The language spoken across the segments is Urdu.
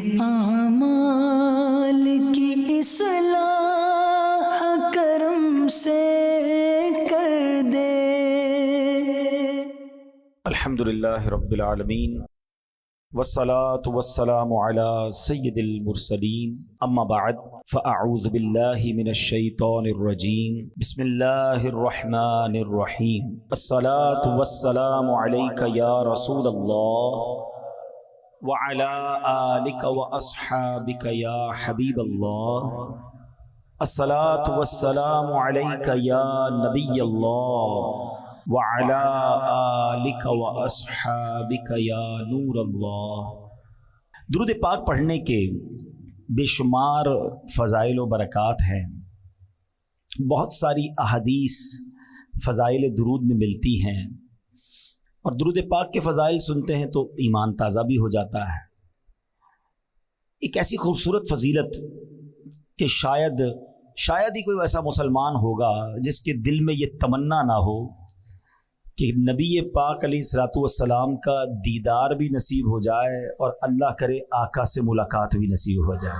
اعمال کی اصلاح کرم سے کر دے۔ الحمدللہ رب العالمین والصلاة والسلام على سید المرسلین، اما بعد فاعوذ باللہ من الشیطان الرجیم، بسم اللہ الرحمن الرحیم، الصلاة والسلام علیک یا رسول اللہ وعلى آلک واصحابک یا حبیب اللہ، الصلاة والسلام علیک یا نبی اللہ وعلى آلک واصحابک یا نور اللہ۔ درود پاک پڑھنے کے بے شمار فضائل و برکات ہیں، بہت ساری احادیث فضائل درود میں ملتی ہیں، اور درود پاک کے فضائل سنتے ہیں تو ایمان تازہ بھی ہو جاتا ہے۔ ایک ایسی خوبصورت فضیلت کہ شاید ہی کوئی ایسا مسلمان ہوگا جس کے دل میں یہ تمنا نہ ہو کہ نبی پاک علیہ الصلوۃ والسلام کا دیدار بھی نصیب ہو جائے اور اللہ کرے آقا سے ملاقات بھی نصیب ہو جائے۔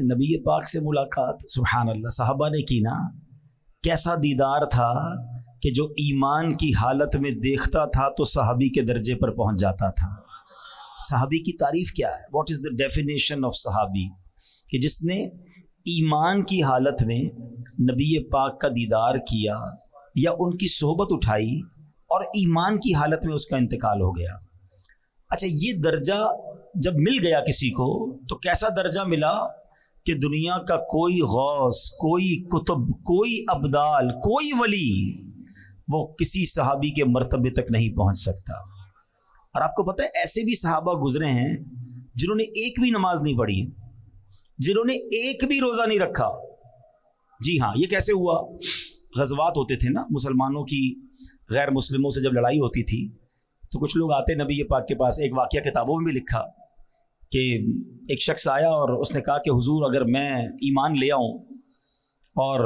نبی پاک سے ملاقات، سبحان اللہ، صحابہ نے کی نا، کیسا دیدار تھا کہ جو ایمان کی حالت میں دیکھتا تھا تو صحابی کے درجے پر پہنچ جاتا تھا۔ صحابی کی تعریف کیا ہے؟ What is the definition of صحابی؟ کہ جس نے ایمان کی حالت میں نبی پاک کا دیدار کیا یا ان کی صحبت اٹھائی اور ایمان کی حالت میں اس کا انتقال ہو گیا۔ اچھا، یہ درجہ جب مل گیا کسی کو تو کیسا درجہ ملا کہ دنیا کا کوئی غوث، کوئی کتب، کوئی ابدال، کوئی ولی وہ کسی صحابی کے مرتبے تک نہیں پہنچ سکتا۔ اور آپ کو پتہ ہے ایسے بھی صحابہ گزرے ہیں جنہوں نے ایک بھی نماز نہیں پڑھی، جنہوں نے ایک بھی روزہ نہیں رکھا۔ جی ہاں، یہ کیسے ہوا؟ غزوات ہوتے تھے نا مسلمانوں کی، غیر مسلموں سے جب لڑائی ہوتی تھی تو کچھ لوگ آتے نبی پاک کے پاس۔ ایک واقعہ کتابوں میں بھی لکھا کہ ایک شخص آیا اور اس نے کہا کہ حضور اگر میں ایمان لے آؤں اور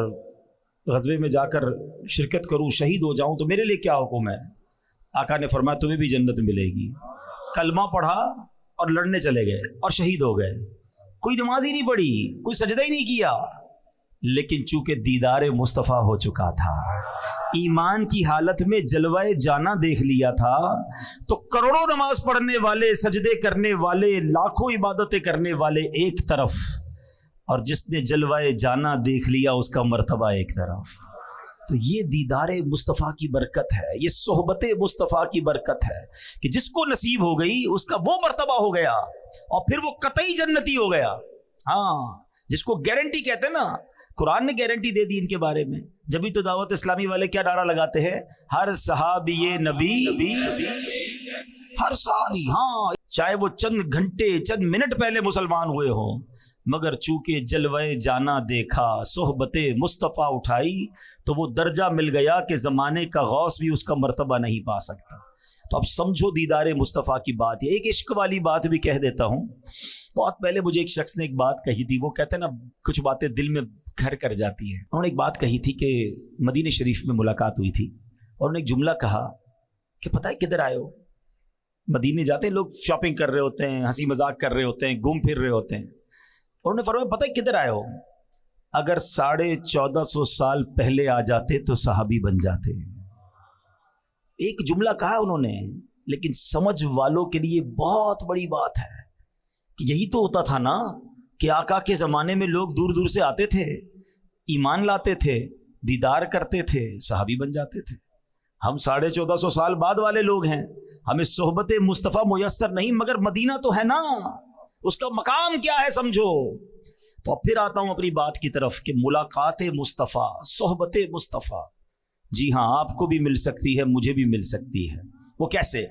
غزوے میں جا کر شرکت کروں، شہید ہو جاؤں تو میرے لیے کیا حکم ہے؟ آقا نے فرمایا تمہیں بھی جنت ملے گی۔ کلمہ پڑھا اور لڑنے چلے گئے اور شہید ہو گئے۔ کوئی نماز ہی نہیں پڑھی، کوئی سجدہ ہی نہیں کیا، لیکن چونکہ دیدار مصطفیٰ ہو چکا تھا، ایمان کی حالت میں جلوہ جانا دیکھ لیا تھا، تو کروڑوں نماز پڑھنے والے، سجدے کرنے والے، لاکھوں عبادتیں کرنے والے ایک طرف، اور جس نے جلوہ جانا دیکھ لیا اس کا مرتبہ ایک طرف۔ تو یہ دیدار مصطفیٰ کی برکت ہے، یہ صحبت مصطفیٰ کی برکت ہے کہ جس کو نصیب ہو گئی اس کا وہ مرتبہ ہو گیا اور پھر وہ قطعی جنتی ہو گیا۔ ہاں، جس کو گارنٹی کہتے ہیں نا، قرآن نے گارنٹی دے دی ان کے بارے میں۔ جبھی تو دعوت اسلامی والے کیا نعرہ لگاتے ہیں؟ ہر صحابی نبی، ہر صحابی، ہاں، چاہے وہ چند گھنٹے، چند منٹ پہلے مسلمان ہوئے ہوں، مگر چونکہ جلوہ جانا دیکھا، صحبت مصطفیٰ اٹھائی، تو وہ درجہ مل گیا کہ زمانے کا غوث بھی اس کا مرتبہ نہیں پا سکتا۔ تو اب سمجھو دیدار مصطفیٰ کی بات ہے۔ ایک عشق والی بات بھی کہہ دیتا ہوں۔ بہت پہلے مجھے ایک شخص نے ایک بات کہی تھی، وہ کہتے ہیں نا کچھ باتیں دل میں گھر کر جاتی ہیں۔ انہوں نے ایک بات کہی تھی کہ مدینہ شریف میں ملاقات ہوئی تھی، اور انہوں نے ایک جملہ کہا کہ پتہ ہے کدھر آئے ہو؟ مدینے جاتے ہیں لوگ، شاپنگ کر رہے ہوتے ہیں، ہنسی مذاق کر رہے ہوتے ہیں، گھوم پھر رہے ہوتے ہیں۔ اور انہوں نے فرمایا پتہ ہے کدھر آئے ہو؟ اگر 1450 سال پہلے آ جاتے تو صحابی بن جاتے۔ ایک جملہ کہا انہوں نے، لیکن سمجھ والوں کے لیے بہت بڑی بات ہے کہ یہی تو ہوتا تھا نا کہ آقا کے زمانے میں لوگ دور دور سے آتے تھے، ایمان لاتے تھے، دیدار کرتے تھے، صحابی بن جاتے تھے۔ ہم 1450 سال بعد والے لوگ ہیں، ہمیں صحبت مصطفیٰ میسر نہیں، مگر مدینہ تو ہے نا، اس کا مقام کیا ہے سمجھو۔ تو اب پھر آتا ہوں اپنی بات کی طرف کہ ملاقات مصطفیٰ، صحبت مصطفیٰ، جی ہاں، آپ کو بھی مل سکتی ہے، مجھے بھی مل سکتی ہے۔ وہ کیسے؟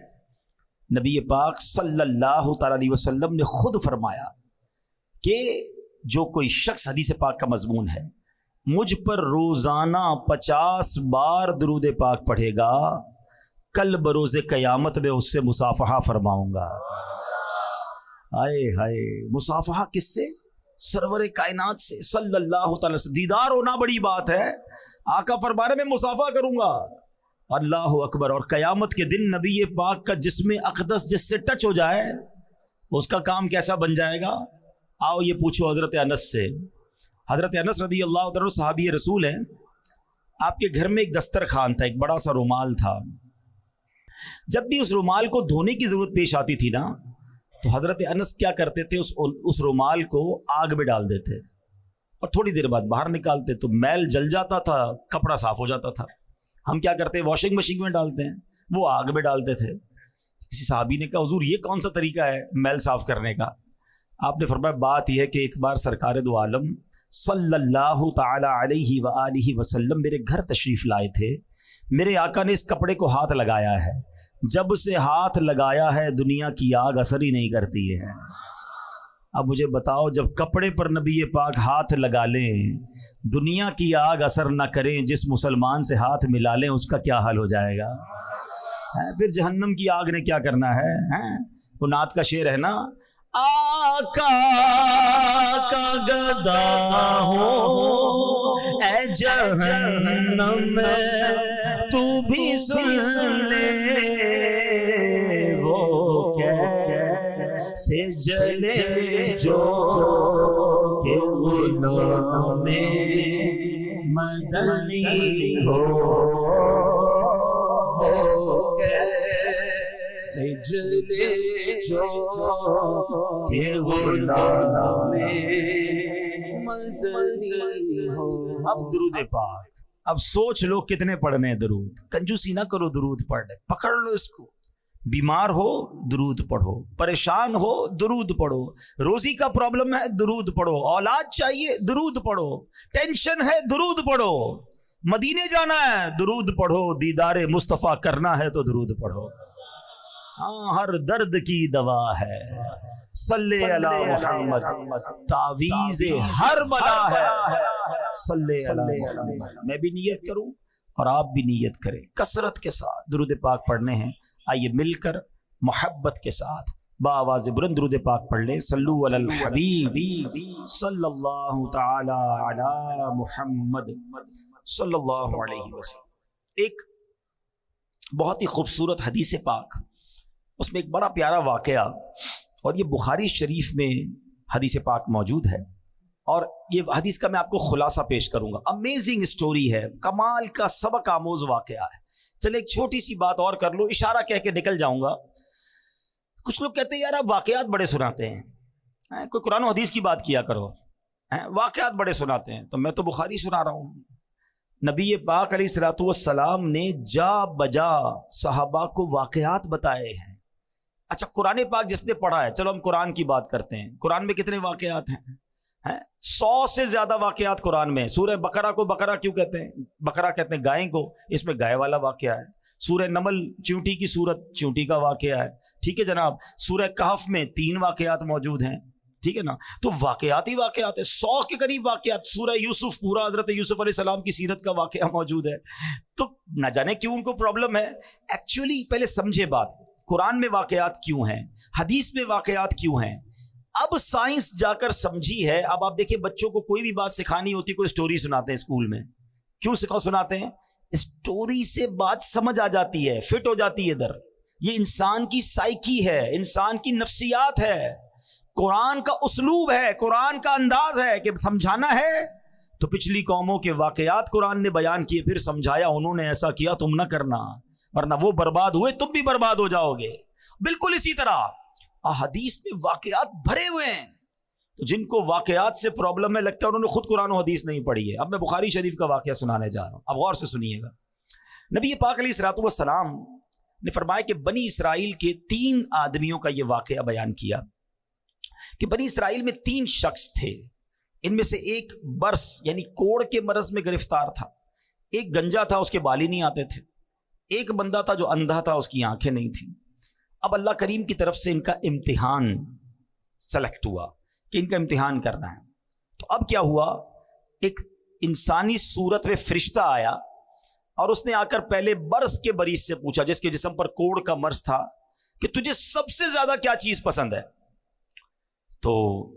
نبی پاک صلی اللہ تعالی علیہ وسلم نے خود فرمایا کہ جو کوئی شخص، حدیث پاک کا مضمون ہے، مجھ پر روزانہ 50 بار درود پاک پڑھے گا، کل بروز قیامت میں اس سے مصافحہ فرماؤں گا۔ ہائے ہائے، مصافحہ کس سے؟ سرور کائنات سے صلی اللہ تعالی وسلم۔ دیدار ہونا بڑی بات ہے، آقا فرما رہے میں مصافحہ کروں گا، اللہ اکبر۔ اور قیامت کے دن نبی پاک کا جسم اقدس جس سے ٹچ ہو جائے اس کا کام کیسا بن جائے گا؟ آؤ یہ پوچھو حضرت انس سے. حضرت انس رضی اللہ عنہ صحابی رسول ہیں. آپ کے گھر میں ایک دسترخوان تھا, ایک بڑا سا رومال تھا. جب بھی اس رومال کو دھونے کی ضرورت پیش آتی تھی نا, تو حضرت انس کیا کرتے تھے, اس رومال کو آگ میں ڈال دیتے اور تھوڑی دیر بعد باہر نکالتے, تو میل جل جاتا تھا, کپڑا صاف ہو جاتا تھا. ہم کیا کرتے ہیں, واشنگ مشین میں ڈالتے ہیں, وہ آگ میں ڈالتے تھے. کسی صحابی نے کہا حضور یہ کون سا طریقہ ہے میل صاف کرنے کا؟ آپ نے فرمایا بات یہ ہے کہ ایک بار سرکار دو عالم صلی اللہ تعالی علیہ وآلہ وسلم میرے گھر تشریف لائے تھے. میرے آقا نے اس کپڑے کو ہاتھ لگایا ہے, جب سے ہاتھ لگایا ہے دنیا کی آگ اثر ہی نہیں کرتی ہے. اب مجھے بتاؤ, جب کپڑے پر نبی پاک ہاتھ لگا لیں, دنیا کی آگ اثر نہ کریں, جس مسلمان سے ہاتھ ملا لیں اس کا کیا حال ہو جائے گا؟ پھر جہنم کی آگ نے کیا کرنا ہے؟ وہ نعت کا شعر ہے نا, آقا کا گدا ہو اے جہنم میں تو بھی سن لے, وہ کیسے جلے جو کہ غلام مدنی ہو, سے جلے جو کہ غلام مدنی ہو. اب درود پاک, اب سوچ لو کتنے پڑھنے ہیں درود. کنجوسی نہ کرو, درود پڑھنے پکڑ لو اس کو. بیمار ہو درود پڑھو, پریشان ہو درود پڑھو, روزی کا پرابلم ہے درود پڑھو, اولاد چاہیے درود پڑھو, ٹینشن ہے درود پڑھو, مدینے جانا ہے درود پڑھو, دیدار مصطفیٰ کرنا ہے تو درود پڑھو. ہاں ہر درد کی دوا ہے صلی علی محمد, تعویذ ہر بلا ہے صلی علی محمد. میں بھی نیت کروں اور آپ بھی نیت کریں, کثرت کے ساتھ درود پاک پڑھنے ہیں. آئیے مل کر محبت کے ساتھ بآواز بلند درود پاک پڑھ لیں. صلو علی الحبیب صلی اللہ تعالی علی محمد صلی اللہ علیہ وسلم. ایک بہت ہی خوبصورت حدیث پاک, اس میں ایک بڑا پیارا واقعہ, اور یہ بخاری شریف میں حدیث پاک موجود ہے, اور یہ حدیث کا میں آپ کو خلاصہ پیش کروں گا. امیزنگ اسٹوری ہے, کمال کا سبق آموز واقعہ ہے. چلے ایک چھوٹی سی بات اور کر لو, اشارہ کہہ کے نکل جاؤں گا. کچھ لوگ کہتے ہیں یار آپ واقعات بڑے سناتے ہیں, کوئی قرآن و حدیث کی بات کیا کرو, واقعات بڑے سناتے ہیں. تو میں تو بخاری سنا رہا ہوں. نبی پاک علیہ الصلوۃ والسلام نے جا بجا صحابہ کو واقعات بتائے ہیں. اچھا قرآن پاک جس نے پڑھا ہے, چلو ہم قرآن کی بات کرتے ہیں. قرآن میں کتنے واقعات ہیں؟ 100 سے زیادہ واقعات قرآن میں. سورہ بقرہ کو بقرہ کیوں کہتے ہیں؟ بقرہ کہتے ہیں گائیں کو, اس میں گائے والا واقعہ ہے. سورہ نمل چیونٹی کی سورت, چیونٹی کا واقعہ ہے. ٹھیک ہے جناب. سورہ کہف میں 3 واقعات موجود ہیں. ٹھیک ہے نا, تو واقعات ہی واقعات ہیں, 100 کے قریب واقعات. سورہ یوسف پورا حضرت یوسف علیہ السلام کی سیرت کا واقعہ موجود ہے. تو نہ جانے کیوں ان کو پرابلم ہے. ایکچولی پہلے سمجھے بات, قرآن میں واقعات کیوں ہیں, حدیث میں واقعات کیوں ہیں. اب سائنس جا کر سمجھی ہے. اب آپ دیکھیں بچوں کو کوئی بھی بات سکھانی ہوتی, کوئی سٹوری سناتے ہیں اسکول میں. کیوں سناتے ہیں؟ سٹوری سے بات سمجھ آ جاتی ہے, فٹ ہو جاتی ہے ادھر. یہ انسان کی سائیکی ہے, انسان کی نفسیات ہے. قرآن کا اسلوب ہے, قرآن کا انداز ہے کہ سمجھانا ہے تو پچھلی قوموں کے واقعات قرآن نے بیان کیے, پھر سمجھایا انہوں نے ایسا کیا تم نہ کرنا, ورنہ وہ برباد ہوئے تم بھی برباد ہو جاؤ گے. بالکل اسی طرح احادیث میں واقعات بھرے ہوئے ہیں. تو جن کو واقعات سے پرابلم ہے, لگتا ہے انہوں نے خود قرآن و حدیث نہیں پڑھی ہے. اب میں بخاری شریف کا واقعہ سنانے جا رہا ہوں, اب غور سے سنیے گا. نبی پاک علیہ الصلوۃ والسلام نے فرمایا کہ بنی اسرائیل کے 3 آدمیوں کا یہ واقعہ بیان کیا کہ بنی اسرائیل میں 3 شخص تھے. ان میں سے ایک برس یعنی کوڑ کے مرض میں گرفتار تھا, ایک گنجا تھا, اس کے بال ہی نہیں آتے تھے, ایک بندہ تھا جو اندھا تھا, اس کی آنکھیں نہیں تھیں. اب اللہ کریم کی طرف سے ان کا امتحان سلیکٹ ہوا کہ ان کا امتحان کرنا ہے. تو اب کیا ہوا, ایک انسانی صورت میں فرشتہ آیا اور اس نے آ کر پہلے برس کے مریض سے پوچھا, جس کے جسم پر کوڑ کا مرض تھا, کہ تجھے سب سے زیادہ کیا چیز پسند ہے. تو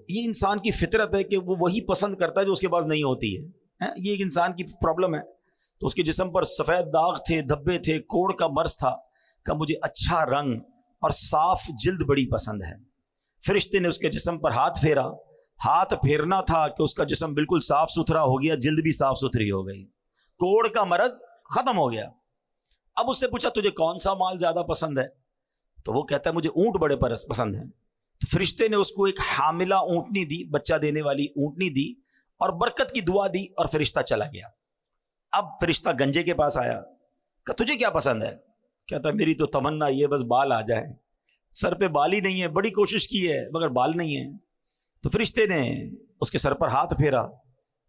یہ انسان کی فطرت ہے کہ وہ وہی پسند کرتا ہے جو اس کے پاس نہیں ہوتی ہے. یہ ایک انسان کی پرابلم ہے. تو اس کے جسم پر سفید داغ تھے, دھبے تھے, کوڑ کا مرض تھا. کہ مجھے اچھا رنگ اور صاف جلد بڑی پسند ہے. فرشتے نے اس کے جسم پر ہاتھ پھیرا. ہاتھ پھیرنا تھا کہ اس کا جسم بالکل صاف ستھرا ہو گیا, جلد بھی صاف ستھری ہو گئی, کوڑ کا مرض ختم ہو گیا. اب اس سے پوچھا تجھے کون سا مال زیادہ پسند ہے؟ تو وہ کہتا ہے مجھے اونٹ بڑے پسند ہیں. تو فرشتے نے اس کو ایک حاملہ اونٹنی دی, بچہ دینے والی اونٹنی دی اور برکت کی دعا دی اور فرشتہ چلا گیا. اب فرشتہ گنجے کے پاس آیا کہ تجھے کیا پسند ہے؟ کہتا ہے میری تو تمنا یہ بس بال آ جائے, سر پہ بال ہی نہیں ہے, بڑی کوشش کی ہے مگر بال نہیں ہے. تو فرشتے نے اس کے سر پر ہاتھ پھیرا,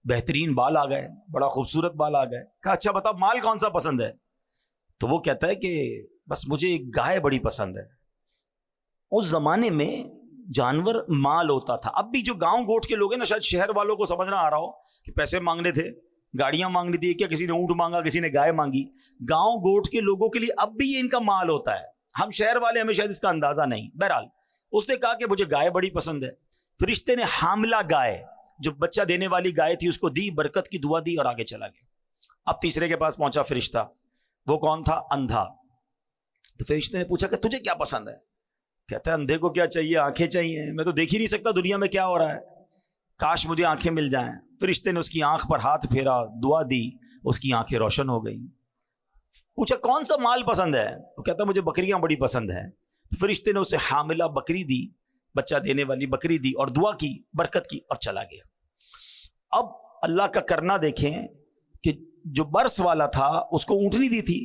بہترین بال آ گئے, بڑا خوبصورت بال آ گئے. کہا اچھا بتا مال کون سا پسند ہے؟ تو وہ کہتا ہے کہ بس مجھے ایک گائے بڑی پسند ہے. اس زمانے میں جانور مال ہوتا تھا. اب بھی جو گاؤں گوٹ کے لوگ ہیں نا, شاید شہر والوں کو سمجھ نہ آ رہا ہو کہ پیسے مانگنے تھے, گاڑیاں مانگنی تھی, کیا کسی نے اونٹ مانگا, کسی نے گائے مانگی. گاؤں گوٹ کے لوگوں کے لیے اب بھی یہ ان کا مال ہوتا ہے. ہم شہر والے ہمیں شاید اس کا اندازہ نہیں. بہرحال اس نے کہا کہ مجھے گائے بڑی پسند ہے. فرشتے نے حاملہ گائے, جو بچہ دینے والی گائے تھی, اس کو دی, برکت کی دعا دی اور آگے چلا گیا. اب تیسرے کے پاس پہنچا فرشتہ. وہ کون تھا؟ اندھا. تو فرشتے نے پوچھا کہ تجھے کیا پسند ہے؟ کہتا ہے اندھے کو کیا چاہیے, آنکھیں چاہیے, میں تو دیکھ ہی نہیں سکتا دنیا میں کیا ہو رہا ہے, کاش مجھے آنکھیں مل جائیں. فرشتے نے اس کی آنکھ پر ہاتھ پھیرا, دعا دی, اس کی آنکھیں روشن ہو گئی. پوچھا کون سا مال پسند ہے؟ وہ کہتا مجھے بکریاں بڑی پسند ہیں. فرشتے نے اسے حاملہ بکری دی, بچہ دینے والی بکری دی اور دعا کی, برکت کی اور چلا گیا. اب اللہ کا کرنا دیکھیں کہ جو برس والا تھا اس کو اونٹنی دی تھی,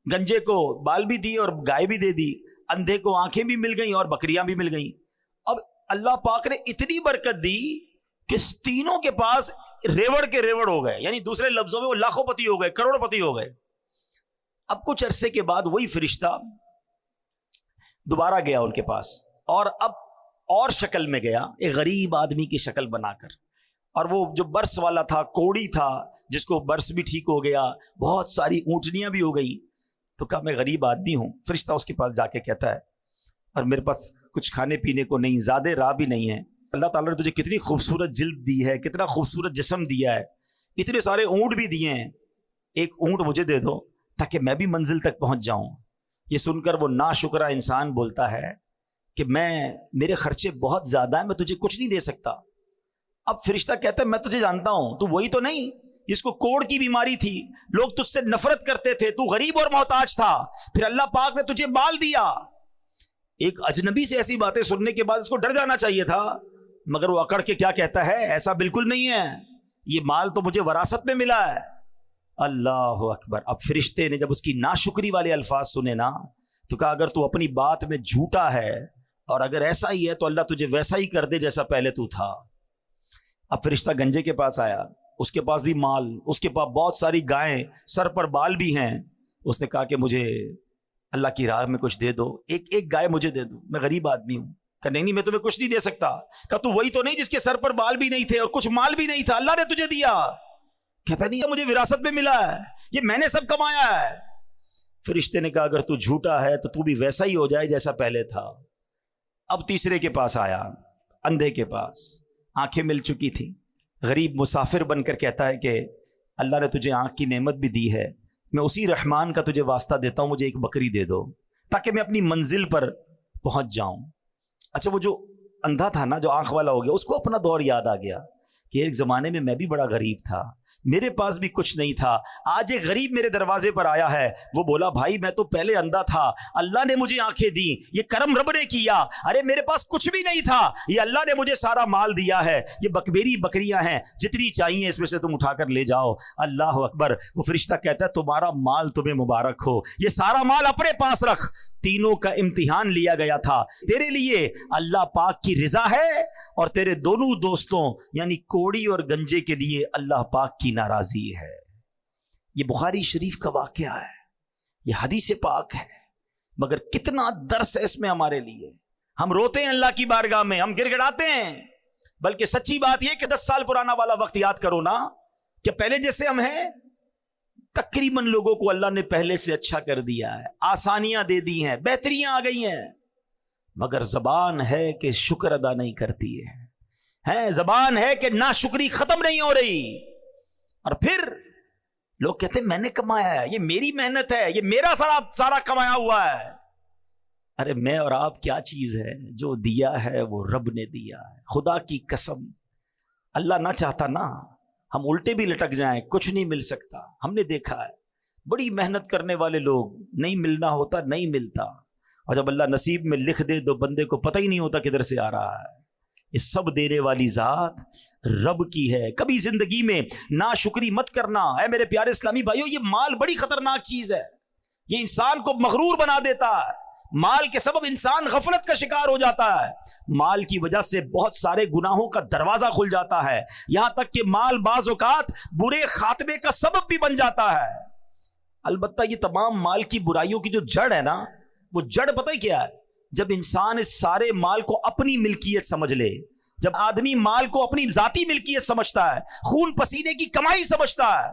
گنجے کو بال بھی دی اور گائے بھی دے دی, اندھے کو آنکھیں بھی مل گئیں اور بکریاں بھی مل گئیں. اب اللہ پاک نے اتنی برکت دی کہ تینوں کے پاس ریوڑ کے ریوڑ ہو گئے, یعنی دوسرے لفظوں میں وہ لاکھوں پتی ہو گئے, کروڑ پتی ہو گئے. اب کچھ عرصے کے بعد وہی فرشتہ دوبارہ گیا ان کے پاس, اور اب اور شکل میں گیا, ایک غریب آدمی کی شکل بنا کر. اور وہ جو برس والا تھا, کوڑی تھا, جس کو برس بھی ٹھیک ہو گیا, بہت ساری اونٹنیاں بھی ہو گئی. تو کہا میں غریب آدمی ہوں. فرشتہ اس کے پاس جا کے کہتا ہے اور میرے پاس کچھ کھانے پینے کو نہیں, زیادہ راہ بھی نہیں ہے. اللہ تعالیٰ نے تجھے کتنی خوبصورت جلد دی ہے, کتنا خوبصورت جسم دیا ہے, اتنے سارے اونٹ بھی دیے ہیں, ایک اونٹ مجھے دے دو تاکہ میں بھی منزل تک پہنچ جاؤں. یہ سن کر وہ ناشکرا انسان بولتا ہے کہ میرے خرچے بہت زیادہ ہیں, میں تجھے کچھ نہیں دے سکتا. اب فرشتہ کہتا ہے میں تجھے جانتا ہوں, تو وہی تو نہیں جس کو کوڑ کی بیماری تھی, لوگ تجھ سے نفرت کرتے تھے, تو غریب اور محتاج تھا, پھر اللہ پاک نے تجھے مال دیا. ایک اجنبی سے ایسی باتیں سننے کے بعد اس کو ڈر جانا چاہیے تھا, مگر وہ اکڑ کے کیا کہتا ہے, ایسا بالکل نہیں ہے, یہ مال تو مجھے وراثت میں ملا ہے. اللہ اکبر. اب فرشتے نے جب اس کی ناشکری والے الفاظ سنے نا, تو کہا اگر تو اپنی بات میں جھوٹا ہے اور اگر ایسا ہی ہے تو اللہ تجھے ویسا ہی کر دے جیسا پہلے تو تھا. اب فرشتہ گنجے کے پاس آیا, اس کے پاس بھی مال, اس کے پاس بہت ساری گائیں, سر پر بال بھی ہیں. اس نے کہا کہ مجھے اللہ کی راہ میں کچھ دے دو, ایک گائے مجھے دے دو, میں غریب آدمی ہوں. کہ نہیں میں تمہیں کچھ نہیں دے سکتا. کہا تو وہی تو نہیں جس کے سر پر بال بھی نہیں تھے اور کچھ مال بھی نہیں تھا, اللہ نے تجھے دیا. کہتا نہیں مجھے وراثت میں ملا ہے, یہ میں نے سب کمایا ہے. فرشتے نے کہا اگر تو جھوٹا ہے تو تو بھی ویسا ہی ہو جائے جیسا پہلے تھا. اب تیسرے کے پاس آیا, اندھے کے پاس, آنکھیں مل چکی تھی, غریب مسافر بن کر کہتا ہے کہ اللہ نے تجھے آنکھ کی نعمت بھی دی ہے, میں اسی رحمان کا تجھے واسطہ دیتا ہوں, مجھے ایک بکری دے دو تاکہ میں اپنی منزل پر پہنچ جاؤں. اچھا وہ جو اندھا تھا نا, جو آنکھ والا ہو گیا, اس کو اپنا دور یاد آ گیا کہ ایک زمانے میں بھی بڑا غریب تھا, میرے پاس بھی کچھ نہیں تھا, آج ایک غریب میرے دروازے پر آیا ہے. وہ بولا بھائی میں تو پہلے اندھا تھا, اللہ نے مجھے آنکھیں دی, یہ کرم رب نے کیا. ارے میرے پاس کچھ بھی نہیں تھا, یہ اللہ نے مجھے سارا مال دیا ہے, یہ میری بکریاں ہیں, جتنی چاہیے اس میں سے تم اٹھا کر لے جاؤ. اللہ اکبر. وہ فرشتہ کہتا ہے تمہارا مال تمہیں مبارک ہو, یہ سارا مال اپنے پاس رکھ, تینوں کا امتحان لیا گیا تھا, تیرے لیے اللہ پاک کی رضا ہے اور تیرے دونوں دوستوں یعنی کوڑی اور گنجے کے لیے اللہ پاک کی ناراضی ہے. یہ بخاری شریف کا واقعہ ہے, یہ حدیث پاک ہے, مگر کتنا درس ہے اس میں ہمارے لیے. ہم روتے ہیں اللہ کی بارگاہ میں, ہم گر گڑاتے ہیں, بلکہ سچی بات یہ کہ 10 سال پرانا والا وقت یاد کرو نا, کہ پہلے جیسے ہم ہیں تقریباً لوگوں کو اللہ نے پہلے سے اچھا کر دیا ہے, آسانیاں دے دی ہیں, بہتریاں آ گئی ہیں, مگر زبان ہے کہ شکر ادا نہیں کرتی ہے, زبان ہے کہ ناشکری ختم نہیں ہو رہی. اور پھر لوگ کہتے ہیں میں نے کمایا ہے, یہ میری محنت ہے, یہ میرا سارا کمایا ہوا ہے. ارے میں اور آپ کیا چیز ہے؟ جو دیا ہے وہ رب نے دیا ہے، خدا کی قسم اللہ نہ چاہتا نا ہم الٹے بھی لٹک جائیں، کچھ نہیں مل سکتا۔ ہم نے دیکھا ہے بڑی محنت کرنے والے لوگ، نہیں ملنا ہوتا نہیں ملتا، اور جب اللہ نصیب میں لکھ دے تو بندے کو پتہ ہی نہیں ہوتا کدھر سے آ رہا ہے۔ یہ سب دینے والی ذات رب کی ہے۔ کبھی زندگی میں ناشکری مت کرنا۔ اے میرے پیارے اسلامی بھائیو، یہ مال بڑی خطرناک چیز ہے، یہ انسان کو مغرور بنا دیتا ہے۔ مال کے سبب انسان غفلت کا شکار ہو جاتا ہے، مال کی وجہ سے بہت سارے گناہوں کا دروازہ کھل جاتا ہے، یہاں تک کہ مال بعض اوقات برے خاتمے کا سبب بھی بن جاتا ہے۔ البتہ یہ تمام مال کی برائیوں کی جو جڑ ہے نا، وہ جڑ پتہ ہی کیا ہے؟ جب انسان اس سارے مال کو اپنی ملکیت سمجھ لے، جب آدمی مال کو اپنی ذاتی ملکیت سمجھتا ہے، خون پسینے کی کمائی سمجھتا ہے،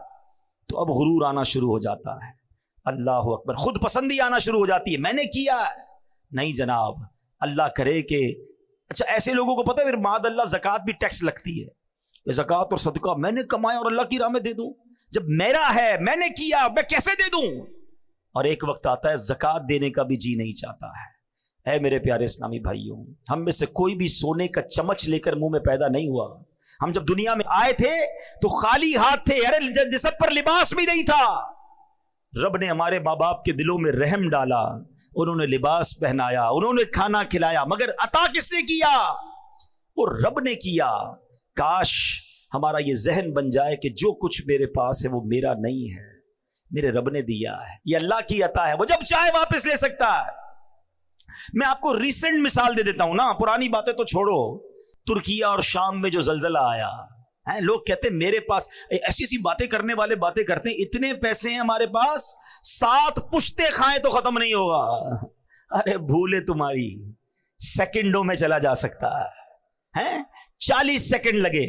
تو اب غرور آنا شروع ہو جاتا ہے۔ اللہ اکبر، خود پسندی آنا شروع ہو جاتی ہے، میں نے کیا ہے۔ نہیں جناب، اللہ کرے کہ اچھا ایسے لوگوں کو پتہ ہے پھر معاذ اللہ زکوٰۃ بھی ٹیکس لگتی ہے کہ زکوٰۃ اور صدقہ میں نے کمایا اور اللہ کی راہ میں دے دوں، جب میرا ہے میں نے کیا میں کیسے دے دوں؟ اور ایک وقت آتا ہے زکوٰۃ دینے کا بھی جی نہیں چاہتا ہے۔ اے میرے پیارے اسلامی بھائیوں، ہم میں سے کوئی بھی سونے کا چمچ لے کر منہ میں پیدا نہیں ہوا۔ ہم جب دنیا میں آئے تھے تو خالی ہاتھ تھے، ارے جسم پر لباس بھی نہیں تھا۔ رب نے ہمارے ماں باپ کے دلوں میں رحم ڈالا، انہوں نے لباس پہنایا، انہوں نے کھانا کھلایا، مگر عطا کس نے کیا؟ وہ رب نے کیا۔ کاش ہمارا یہ ذہن بن جائے کہ جو کچھ میرے پاس ہے وہ میرا نہیں ہے، میرے رب نے دیا ہے، یہ اللہ کی عطا ہے، وہ جب چاہے واپس لے سکتا ہے۔ میں آپ کو ریسنٹ مثال دے دیتا ہوں نا، پرانی باتیں تو چھوڑو۔ ترکیہ اور شام میں جو زلزلہ آیا ہے، لوگ کہتے ہیں میرے پاس ایسی ایسی باتیں کرنے والے باتیں کرتے ہیں، اتنے پیسے ہیں ہمارے پاس 7 پشتے کھائیں تو ختم نہیں ہوگا۔ ارے بھولے تمہاری، سیکنڈوں میں چلا جا سکتا ہے، 40 سیکنڈ لگے۔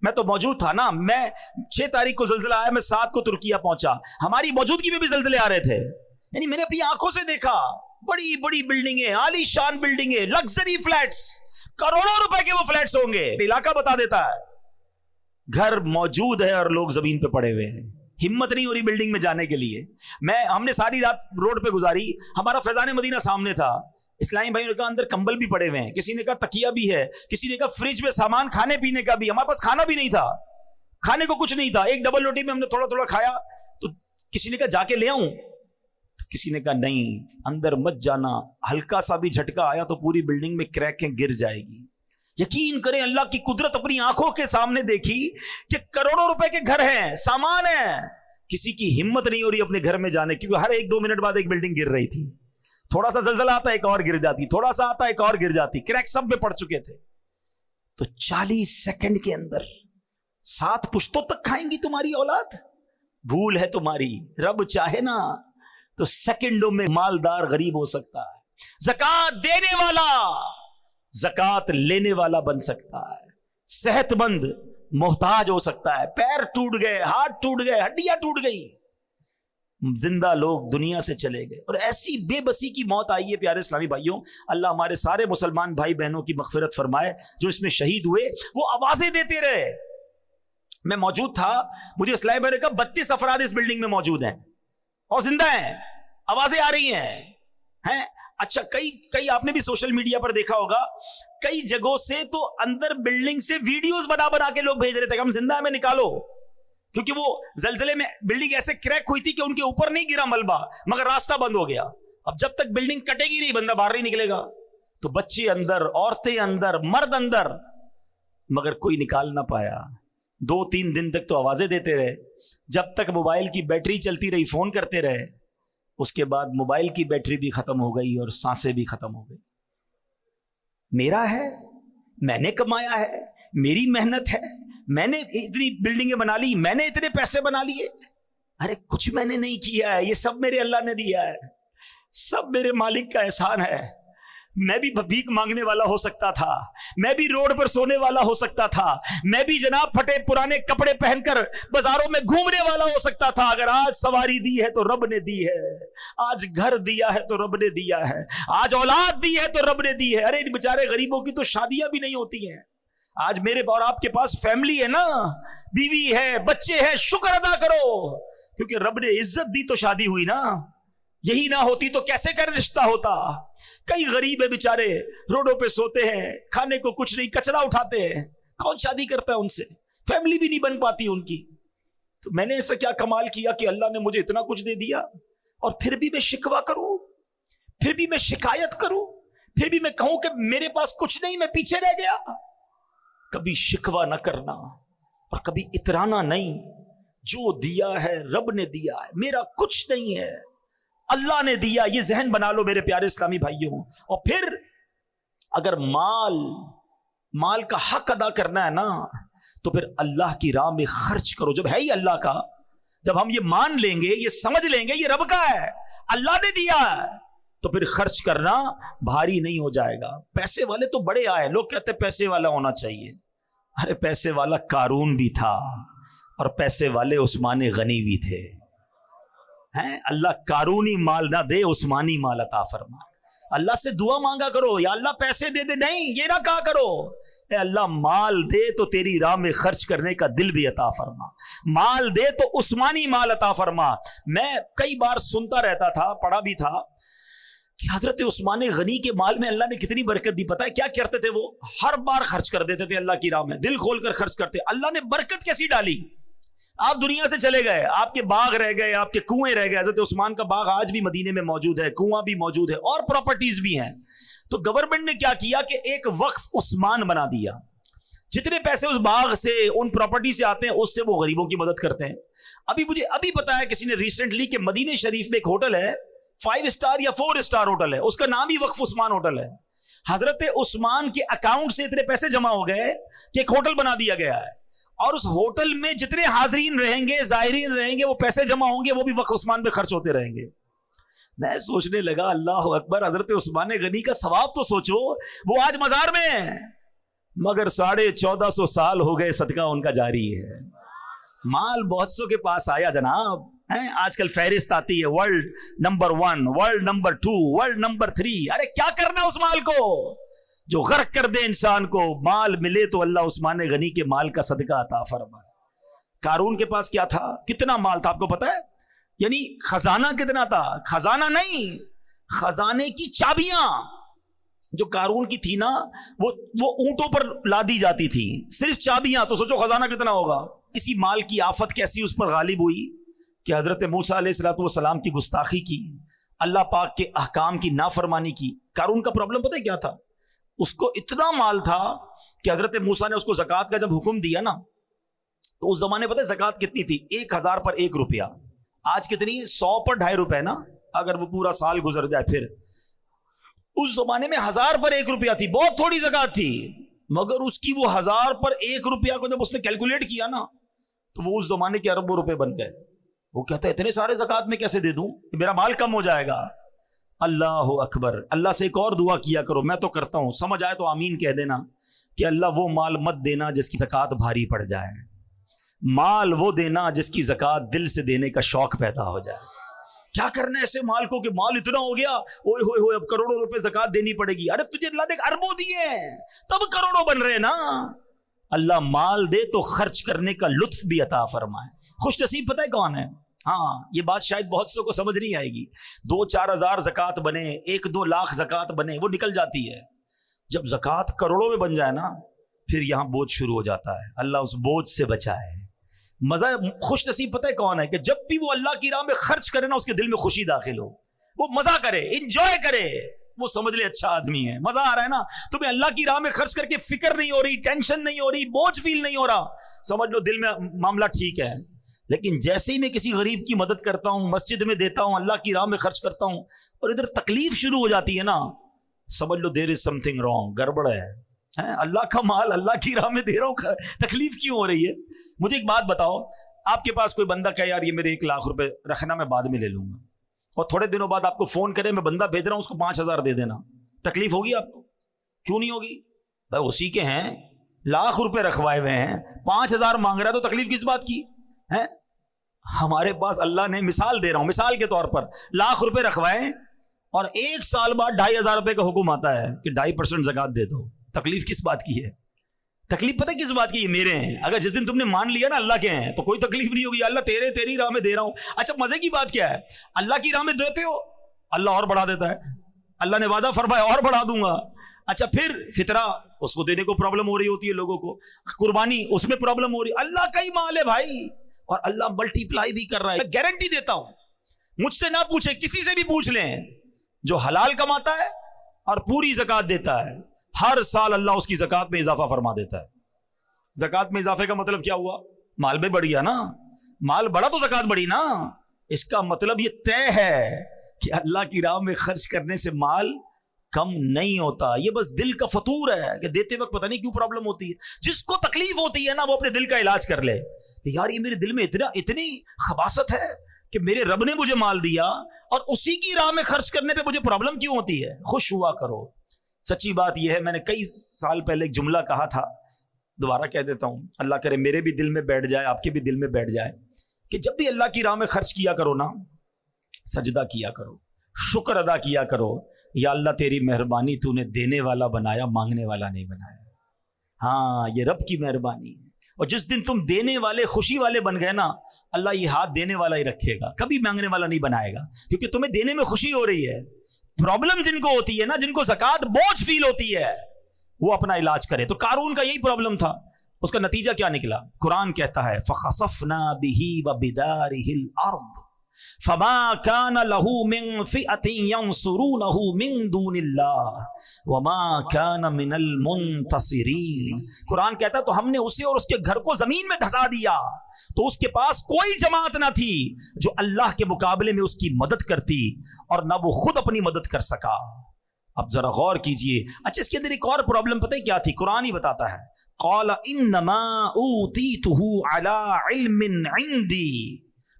میں تو موجود تھا نا، میں 6 تاریخ کو زلزلہ آیا، میں 7 کو ترکیہ پہنچا، ہماری موجودگی میں بھی زلزلے آ رہے تھے، یعنی میں نے اپنی آنکھوں سے دیکھا۔ بڑی بڑی بلڈنگیں، عالی شان بلڈنگیں، لگژری فلیٹس، کروڑوں روپے کے وہ فلیٹس ہوں گے، علاقہ بتا دیتا ہے۔ گھر موجود ہے اور لوگ زمین پہ پڑے ہوئے ہیں، ہمت نہیں ہو رہی بلڈنگ میں جانے کے لیے۔ ہم نے ساری رات روڈ پہ گزاری، ہمارا فیضان مدینہ سامنے تھا، اسلامی بھائیوں نے کہا اندر کمبل بھی پڑے ہوئے ہیں، کسی نے کہا تکیہ بھی ہے، کسی نے کہا فریج میں سامان کھانے پینے کا بھی، ہمارے پاس کھانا بھی نہیں تھا، کھانے کو کچھ نہیں تھا، ایک ڈبل روٹی میں ہم نے تھوڑا تھوڑا کھایا، تو کسی نے کہا جا کے لے آؤں، کسی نے کہا نہیں اندر مت جانا، ہلکا سا بھی جھٹکا آیا تو پوری بلڈنگ میں کریکیں گر جائے گی۔ یقین کریں اللہ کی قدرت اپنی آنکھوں کے سامنے دیکھی کہ کروڑوں روپے کے گھر ہیں، سامان ہے، کسی کی ہمت نہیں ہو رہی اپنے گھر میں جانے، کیونکہ ہر 1-2 منٹ بعد ایک بلڈنگ گر رہی تھی، تھوڑا سا زلزلہ آتا ایک اور گر جاتی، تھوڑا سا آتا ایک اور گر جاتی، کریک سب میں پڑ چکے تھے۔ تو 40 سیکنڈ کے اندر 7 پشتوں تک کھائیں گی تمہاری اولاد؟ بھول ہے تمہاری، رب چاہے نا تو سیکنڈوں میں مالدار غریب ہو سکتا ہے، زکوٰۃ دینے والا زکوٰۃ لینے والا بن سکتا ہے، صحت مند محتاج ہو سکتا ہے، پیر ٹوٹ گئے، ہاتھ ٹوٹ گئے، ہڈیاں ٹوٹ گئی، زندہ لوگ دنیا سے چلے گئے، اور ایسی بے بسی کی موت آئی ہے۔ پیارے اسلامی بھائیوں، اللہ ہمارے سارے مسلمان بھائی بہنوں کی مغفرت فرمائے، جو اس میں شہید ہوئے وہ آوازیں دیتے رہے۔ میں موجود تھا، مجھے اسلامی بھائی نے کہا 32 افراد اس بلڈنگ میں موجود ہیں اور زندہ ہیں، آوازیں آ رہی ہیں۔ اچھا کئی آپ نے بھی سوشل میڈیا پر دیکھا ہوگا، کئی جگہوں سے تو اندر بلڈنگ سے ویڈیوز بنا کے لوگ بھیج رہے تھے کہ ہم زندہ ہیں، میں نکالو، کیونکہ وہ زلزلے میں بلڈنگ ایسے کریک ہوئی تھی کہ ان کے اوپر نہیں گرا ملبہ، مگر راستہ بند ہو گیا۔ اب جب تک بلڈنگ کٹے گی نہیں بندہ باہر نہیں نکلے گا، تو بچے اندر، عورتیں اندر، مرد اندر، مگر کوئی نکال نہ پایا۔ 2-3 دن تک تو آوازیں دیتے رہے، جب تک موبائل کی بیٹری چلتی رہی فون کرتے رہے، اس کے بعد موبائل کی بیٹری بھی ختم ہو گئی اور سانسیں بھی ختم ہو گئی۔ میرا ہے، میں نے کمایا ہے، میری محنت ہے، میں نے اتنی بلڈنگیں بنا لی، میں نے اتنے پیسے بنا لیے، ارے کچھ میں نے نہیں کیا ہے، یہ سب میرے اللہ نے دیا ہے، سب میرے مالک کا احسان ہے۔ میں بھی بھیک مانگنے والا ہو سکتا تھا، میں بھی روڈ پر سونے والا ہو سکتا تھا، میں بھی جناب پھٹے پرانے کپڑے پہن کر بازاروں میں گھومنے والا ہو سکتا تھا، اگر آج سواری دی ہے تو رب نے دی ہے، آج گھر دیا ہے تو رب نے دیا ہے، آج اولاد دی ہے تو رب نے دی ہے۔ ارے ان بیچارے غریبوں کی تو شادیاں بھی نہیں ہوتی ہیں، آج میرے اور آپ کے پاس فیملی ہے نا، بیوی ہے، بچے ہیں، شکر ادا کرو، کیونکہ رب نے عزت دی تو شادی ہوئی نا۔ یہی نہ ہوتی تو کیسے کر رشتہ ہوتا. کئی غریب ہے بیچارے, روڈوں پہ سوتے ہیں, کھانے کو کچھ نہیں, کچرا اٹھاتے ہیں, کون شادی کرتا ہے ان سے, فیملی بھی نہیں بن پاتی ان کی. تو میں نے ایسا کیا کمال کیا کہ اللہ نے مجھے اتنا کچھ دے دیا, اور پھر بھی میں شکوہ کروں, پھر بھی میں شکایت کروں, پھر بھی میں کہوں کہ میرے پاس کچھ نہیں, میں پیچھے رہ گیا. کبھی شکوہ نہ کرنا اور کبھی اترانا نہیں. جو دیا ہے رب نے دیا ہے, میرا کچھ نہیں ہے, اللہ نے دیا. یہ ذہن بنا لو میرے پیارے اسلامی بھائیوں. اور پھر اگر مال کا حق ادا کرنا ہے نا, تو پھر اللہ کی راہ میں خرچ کرو. جب ہے ہی اللہ کا, جب ہم یہ مان لیں گے, یہ سمجھ لیں گے یہ رب کا ہے, اللہ نے دیا ہے, تو پھر خرچ کرنا بھاری نہیں ہو جائے گا. پیسے والے تو بڑے آئے, لوگ کہتے ہیں پیسے والا ہونا چاہیے. ارے پیسے والا قارون بھی تھا, اور پیسے والے عثمان غنی بھی تھے. اللہ قارونی مال نہ دے, عثمانی مال عطا فرما. اللہ سے دعا مانگا کرو, یا اللہ پیسے دے دے, نہیں یہ نہ کہا کرو, اے اللہ مال دے تو تیری راہ میں خرچ کرنے کا دل بھی عطا فرما, مال دے تو عثمانی مال عطا فرما. میں کئی بار سنتا رہتا تھا, پڑھا بھی تھا کہ حضرت عثمان غنی کے مال میں اللہ نے کتنی برکت دی. پتہ ہے کیا کرتے تھے وہ؟ ہر بار خرچ کر دیتے تھے اللہ کی راہ میں, دل کھول کر خرچ کرتے. اللہ نے برکت کیسی ڈالی. آپ دنیا سے چلے گئے, آپ کے باغ رہ گئے, آپ کے کنویں رہ گئے. حضرت عثمان کا باغ آج بھی مدینے میں موجود ہے, کنواں بھی موجود ہے, اور پراپرٹیز بھی ہیں. تو گورنمنٹ نے کیا کیا کہ ایک وقف عثمان بنا دیا. جتنے پیسے اس باغ سے, ان پراپرٹی سے آتے ہیں, اس سے وہ غریبوں کی مدد کرتے ہیں. ابھی بتایا کسی نے ریسنٹلی کہ مدینے شریف میں ایک ہوٹل ہے, 5 اسٹار یا 4 اسٹار ہوٹل ہے, اس کا نام ہی وقف عثمان ہوٹل ہے. حضرت عثمان کے اکاؤنٹ سے اتنے پیسے جمع ہو گئے کہ ایک ہوٹل بنا دیا گیا ہے, اور اس ہوٹل میں جتنے حاضرین رہیں گے, زائرین رہیں گے, وہ پیسے جمع ہوں گے, وہ بھی وقف عثمان پہ خرچ ہوتے رہیں گے. میں سوچنے لگا اللہ اکبر, حضرت عثمان غنی کا ثواب تو سوچو, وہ آج مزار میں ہیں, مگر 1450 سال ہو گئے صدقہ ان کا جاری ہے. مال بہت سو کے پاس آیا جناب. آج کل فہرست آتی ہے, world number 1, world number 2, world number 3. ارے کیا کرنا اس مال کو جو غرق کر دے انسان کو. مال ملے تو اللہ عثمان غنی کے مال کا صدقہ عطا فرمائے. قارون کے پاس کیا تھا, کتنا مال تھا آپ کو پتا ہے؟ یعنی خزانہ کتنا تھا؟ خزانہ نہیں, خزانے کی چابیاں جو قارون کی تھی نا, وہ اونٹوں پر لادی جاتی تھی, صرف چابیاں. تو سوچو خزانہ کتنا ہوگا. اسی مال کی آفت کیسی اس پر غالب ہوئی کہ حضرت موسیٰ علیہ الصلوۃ والسلام کی گستاخی کی, اللہ پاک کے احکام کی نافرمانی کی. قارون کا پرابلم پتہ ہے کیا تھا؟ اس کو اتنا مال تھا کہ حضرت موسیٰ نے اس کو زکوٰۃ کا جب حکم دیا نا, تو اس زمانے پتہ ہے زکوٰۃ کتنی تھی؟ 1000 پر 1 روپیہ. آج کتنی؟ 100 پر 2.5 روپے نا, اگر وہ پورا سال گزر جائے. پھر اس زمانے میں 1000 پر 1 روپیہ تھی, بہت تھوڑی زکوٰۃ تھی. مگر اس کی وہ 1000 پر 1 روپیہ کو جب اس نے کیلکولیٹ کیا نا, تو وہ اس زمانے کے اربوں روپے بن گئے. وہ کہتا ہے اتنے سارے زکوٰۃ میں کیسے دے دوں, میرا مال کم ہو جائے گا. اللہ اکبر. اللہ سے ایک اور دعا کیا کرو, میں تو کرتا ہوں, سمجھ آئے تو آمین کہہ دینا, کہ اللہ وہ مال مت دینا جس کی زکوٰۃ بھاری پڑ جائے, مال وہ دینا جس کی زکوٰۃ دل سے دینے کا شوق پیدا ہو جائے. کیا کرنا ہے ایسے مال کو کہ مال اتنا ہو گیا, اوئے ہوئے ہوئے اب کروڑوں روپے زکوٰۃ دینی پڑے گی. ارے تجھے اللہ نے اربوں دیے ہیں, تب کروڑوں بن رہے نا. اللہ مال دے تو خرچ کرنے کا لطف بھی عطا فرمائے. خوش نصیب پتہ ہے کون ہے؟ ہاں, یہ بات شاید بہت سو کو سمجھ نہیں آئے گی. 2-4 ہزار زکوٰۃ بنے, 1-2 لاکھ زکوٰۃ بنے, وہ نکل جاتی ہے. جب زکوٰۃ کروڑوں میں بن جائے نا, پھر یہاں بوجھ شروع ہو جاتا ہے. اللہ اس بوجھ سے بچائے. مزہ خوش نصیب پتہ ہے کون ہے؟ کہ جب بھی وہ اللہ کی راہ میں خرچ کرے نا, اس کے دل میں خوشی داخل ہو, وہ مزہ کرے, انجوائے کرے, وہ سمجھ لے اچھا آدمی ہے, مزہ آ رہا ہے نا. تمہیں اللہ کی راہ میں خرچ کر کے فکر نہیں ہو رہی, ٹینشن نہیں ہو رہی, بوجھ فیل نہیں ہو رہا, سمجھ لو دل میں معاملہ ٹھیک ہے. لیکن جیسے ہی میں کسی غریب کی مدد کرتا ہوں, مسجد میں دیتا ہوں, اللہ کی راہ میں خرچ کرتا ہوں, اور ادھر تکلیف شروع ہو جاتی ہے نا, سمجھ لو دیر از سم تھنگ رانگ, گڑبڑ ہے. اللہ کا مال اللہ کی راہ میں دے رہا ہوں, تکلیف کیوں ہو رہی ہے؟ مجھے ایک بات بتاؤ, آپ کے پاس کوئی بندہ کہے یار یہ میرے 1 لاکھ روپے رکھنا, میں بعد میں لے لوں گا, اور تھوڑے دنوں بعد آپ کو فون کرے میں بندہ بھیج رہا ہوں, اس کو 5000 دے دینا, تکلیف ہوگی آپ کو؟ کیوں نہیں ہوگی بھائی؟ اسی کے ہیں, لاکھ روپے رکھوائے ہوئے ہیں, 5000 مانگ رہا ہے, تو تکلیف کس بات کی ہے؟ ہمارے پاس اللہ نے, مثال دے رہا ہوں, مثال کے طور پر لاکھ روپے رکھوائے, اور 1 سال بعد 2500 روپے کا حکم آتا ہے کہ 2.5% زکوٰۃ دے دو. تکلیف کس بات کی ہے؟ تکلیف پتہ کس بات کی؟ یہ میرے ہیں. اگر جس دن تم نے مان لیا نا اللہ کے ہیں, تو کوئی تکلیف نہیں ہوگی. اللہ تیری راہ میں دے رہا ہوں. اچھا مزے کی بات کیا ہے, اللہ کی راہ میں دیتے ہو, اللہ اور بڑھا دیتا ہے. اللہ نے وعدہ فرمایا اور بڑھا دوں گا. اچھا پھر فطرہ اس کو دینے کو پرابلم ہو رہی ہوتی ہے لوگوں کو, قربانی اس میں پرابلم ہو رہی ہے. اللہ کا ہی مال ہے بھائی, اور اللہ ملٹی پلائی بھی کر رہا ہے. میں گارنٹی دیتا ہوں, مجھ سے نہ پوچھیں, کسی سے بھی پوچھ لیں, جو حلال کماتا ہے اور پوری زکات دیتا ہے, ہر سال اللہ اس کی زکات میں اضافہ فرما دیتا ہے. زکات میں اضافے کا مطلب کیا ہوا؟ مال بھی بڑھ گیا نا, مال بڑا تو زکات بڑھی نا. اس کا مطلب یہ طے ہے کہ اللہ کی راہ میں خرچ کرنے سے مال کم نہیں ہوتا. یہ بس دل کا فطور ہے کہ دیتے وقت پتہ نہیں کیوں پرابلم ہوتی ہے. جس کو تکلیف ہوتی ہے نا وہ اپنے دل کا علاج کر لے کہ یار یہ میرے دل میں اتنی خباثت ہے کہ میرے رب نے مجھے مال دیا اور اسی کی راہ میں خرچ کرنے پہ مجھے پرابلم کیوں ہوتی ہے. خوش ہوا کرو. سچی بات یہ ہے, میں نے کئی سال پہلے ایک جملہ کہا تھا, دوبارہ کہہ دیتا ہوں, اللہ کرے میرے بھی دل میں بیٹھ جائے, آپ کے بھی دل میں بیٹھ جائے, کہ جب بھی اللہ کی راہ میں خرچ کیا کرو نا, سجدہ کیا کرو, شکر ادا کیا کرو, یا اللہ تیری مہربانی, تو نے دینے والا بنایا, مانگنے والا نہیں بنایا. ہاں یہ رب کی مہربانی ہے. اور جس دن تم دینے والے خوشی والے بن گئے نا, اللہ یہ ہاتھ دینے والا ہی رکھے گا, کبھی مانگنے والا نہیں بنائے گا, کیونکہ تمہیں دینے میں خوشی ہو رہی ہے. پرابلم جن کو ہوتی ہے نا, جن کو زکات بوجھ فیل ہوتی ہے, وہ اپنا علاج کرے. تو قارون کا یہی پرابلم تھا. اس کا نتیجہ کیا نکلا؟ قرآن کہتا ہے فَخَسَفْنَا بِهِ وَبِدَارِهِ الْأَرْضِ فَمَا كَانَ لَهُ مِنْ فِئَةٍ يَنْصُرُونَهُ مِنْ دُونِ اللَّهِ وَمَا كَانَ مِنَ الْمُنْتَصِرِينَ. قرآن کہتا ہے تو ہم نے اسے اور اس کے گھر کو زمین میں دھسا دیا, تو اس کے پاس کوئی جماعت نہ تھی جو اللہ کے مقابلے میں اس کی مدد کرتی, اور نہ وہ خود اپنی مدد کر سکا. اب ذرا غور کیجئے. اچھا اس کے اندر ایک اور پرابلم پتہ ہے کیا تھی؟ قرآن ہی بتاتا ہے, قال انما اوتیتہ علی علم عندی.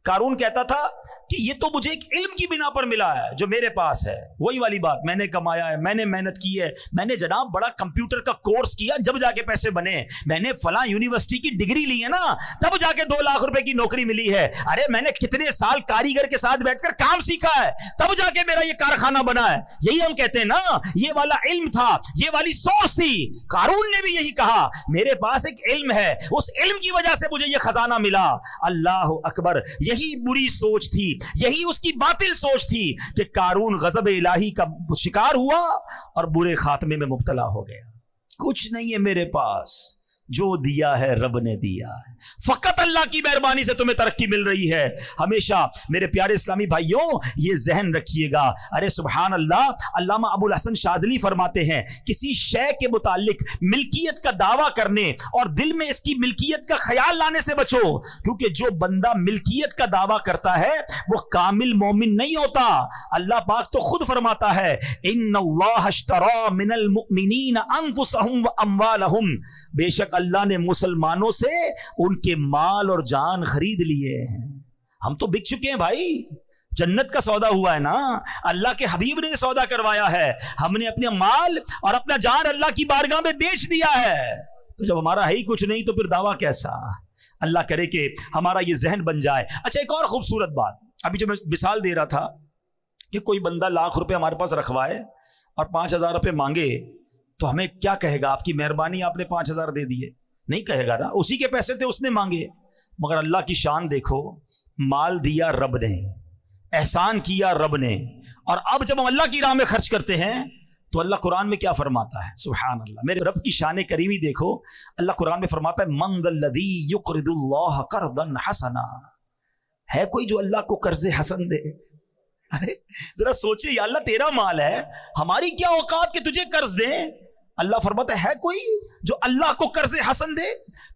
قارون کہتا تھا کہ یہ تو مجھے ایک علم کی بنا پر ملا ہے جو میرے پاس ہے. وہی والی بات, میں نے کمایا ہے, میں نے محنت کی ہے, میں نے جناب بڑا کمپیوٹر کا کورس کیا جب جا کے پیسے بنے, میں نے فلاں یونیورسٹی کی ڈگری لی ہے نا تب جا کے 2 لاکھ روپے کی نوکری ملی ہے. ارے میں نے کتنے سال کاریگر کے ساتھ بیٹھ کر کام سیکھا ہے تب جا کے میرا یہ کارخانہ بنا ہے. یہی ہم کہتے ہیں نا, یہ والا علم تھا, یہ والی سوچ تھی. قارون نے بھی یہی کہا, میرے پاس ایک علم ہے, اس علم کی وجہ سے مجھے یہ خزانہ ملا. اللہ اکبر. یہی بری سوچ تھی, یہی اس کی باطل سوچ تھی کہ قارون غضب الہی کا شکار ہوا اور برے خاتمے میں مبتلا ہو گیا. کچھ نہیں ہے میرے پاس, جو دیا ہے رب نے دیا ہے. فقط اللہ کی مہربانی سے تمہیں ترقی مل رہی ہے. ہمیشہ میرے پیارے اسلامی بھائیوں یہ ذہن رکھیے گا. ارے سبحان اللہ, علامہ ابو الحسن شاذلی فرماتے ہیں کسی شے کے متعلق ملکیت کا دعویٰ کرنے اور دل میں اس کی ملکیت کا خیال لانے سے بچو, کیونکہ جو بندہ ملکیت کا دعویٰ کرتا ہے وہ کامل مومن نہیں ہوتا. اللہ پاک تو خود فرماتا ہے ان اللہ اشتری من المؤمنین انفسهم واموالهم, بے شک اللہ نے مسلمانوں سے ان کے مال اور جان خرید لیے ہیں. ہم تو بک چکے ہیں بھائی, جنت کا سودا ہوا ہے نا, اللہ کے حبیب نے سودا کروایا ہے. ہم نے اپنے مال اور اپنا جان اللہ کی بارگاہ میں بیچ دیا ہے. تو جب ہمارا ہے ہی کچھ نہیں تو پھر دعویٰ کیسا؟ اللہ کرے کہ ہمارا یہ ذہن بن جائے. اچھا ایک اور خوبصورت بات, ابھی جو میں مثال دے رہا تھا کہ کوئی بندہ لاکھ روپے ہمارے پاس رکھوائے اور 5,000 روپے مانگے تو ہمیں کیا کہے گا؟ آپ کی مہربانی, آپ نے 5,000 دے دیے. نہیں کہے گا نا, اسی کے پیسے تھے, اس نے مانگے. مگر اللہ کی شان دیکھو, مال دیا رب نے, احسان کیا رب نے, اور اب جب ہم اللہ کی راہ میں خرچ کرتے ہیں تو اللہ قرآن میں کیا فرماتا ہے؟ سبحان اللہ, میرے رب کی شان کریمی دیکھو. اللہ قرآن میں فرماتا ہے من ذا الذی یقرض اللہ قرضا حسنا. ہے کوئی جو اللہ کو قرض حسن دے؟ ارے ذرا سوچے, یا اللہ تیرا مال ہے, ہماری کیا اوقات کہ تجھے قرض دیں؟ اللہ فرماتا ہے کوئی جو اللہ کو قرض حسن دے؟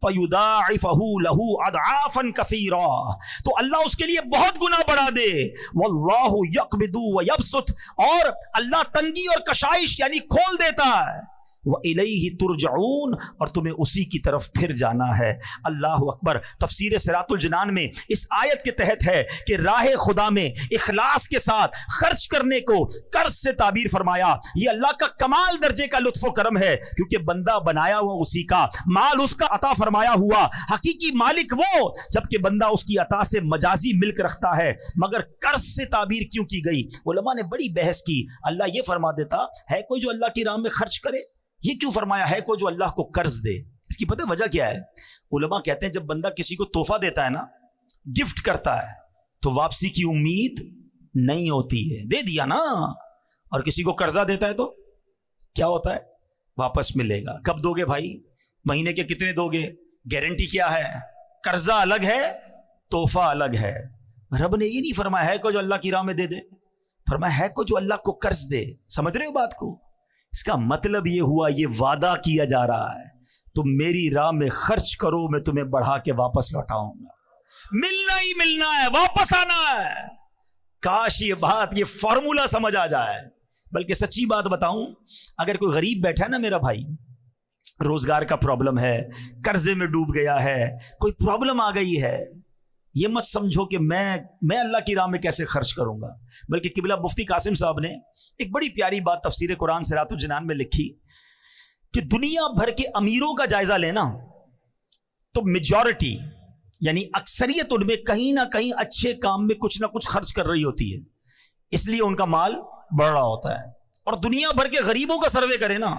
فَيُضَاعِفَهُ لَهُ أَضْعَافًا كَثِيرًا, تو اللہ اس کے لیے بہت گنا بڑھا دے. وَاللَّهُ يَقْبِضُ وَيَبْسُطُ, اور اللہ تنگی اور کشائش یعنی کھول دیتا ہے. وَإِلَيْهِ تُرْجَعُونَ, اور تمہیں اسی کی طرف پھر جانا ہے. اللہ اکبر. تفسیر صراط الجنان میں اس آیت کے تحت ہے کہ راہ خدا میں اخلاص کے ساتھ خرچ کرنے کو قرض سے تعبیر فرمایا. یہ اللہ کا کمال درجے کا لطف و کرم ہے, کیونکہ بندہ بنایا ہوا اسی کا, مال اس کا عطا فرمایا ہوا, حقیقی مالک وہ, جبکہ بندہ اس کی عطا سے مجازی ملک رکھتا ہے. مگر قرض سے تعبیر کیوں کی گئی؟ علماء نے بڑی بحث کی. اللہ یہ فرما دیتا ہے کوئی جو اللہ کی راہ میں خرچ کرے, یہ کیوں فرمایا ہے کوئی جو اللہ کو قرض دے؟ اس کی پتہ وجہ کیا ہے؟ علماء کہتے ہیں جب بندہ کسی کو تحفہ دیتا ہے نا, گفٹ کرتا ہے, تو واپسی کی امید نہیں ہوتی ہے. دے دیا نا. اور کسی کو قرضہ دیتا ہے تو کیا ہوتا ہے؟ واپس ملے گا. کب دو گے بھائی؟ مہینے کے کتنے دو گے؟ گارنٹی کیا ہے؟ قرضہ الگ ہے، تحفہ الگ ہے. رب نے یہ نہیں فرمایا ہے کو جو اللہ کی راہ میں دے دے، فرمایا ہے کو جو اللہ کو قرض دے. سمجھ رہے ہو بات کو؟ اس کا مطلب یہ ہوا، یہ وعدہ کیا جا رہا ہے تم میری راہ میں خرچ کرو، میں تمہیں بڑھا کے واپس لوٹاؤں گا. ملنا ہی ملنا ہے، واپس آنا ہے. کاش یہ بات، یہ فارمولا سمجھ آ جائے. بلکہ سچی بات بتاؤں، اگر کوئی غریب بیٹھا ہے نا میرا بھائی، روزگار کا پرابلم ہے، قرضے میں ڈوب گیا ہے، کوئی پرابلم آ گئی ہے، یہ مت سمجھو کہ میں اللہ کی راہ میں کیسے خرچ کروں گا. بلکہ قبلہ مفتی قاسم صاحب نے ایک بڑی پیاری بات تفسیر قرآن صراط الجنان میں لکھی کہ دنیا بھر کے امیروں کا جائزہ لینا تو میجورٹی یعنی اکثریت ان میں کہیں نہ کہیں اچھے کام میں کچھ نہ کچھ خرچ کر رہی ہوتی ہے، اس لیے ان کا مال بڑھ رہا ہوتا ہے. اور دنیا بھر کے غریبوں کا سروے کرے نا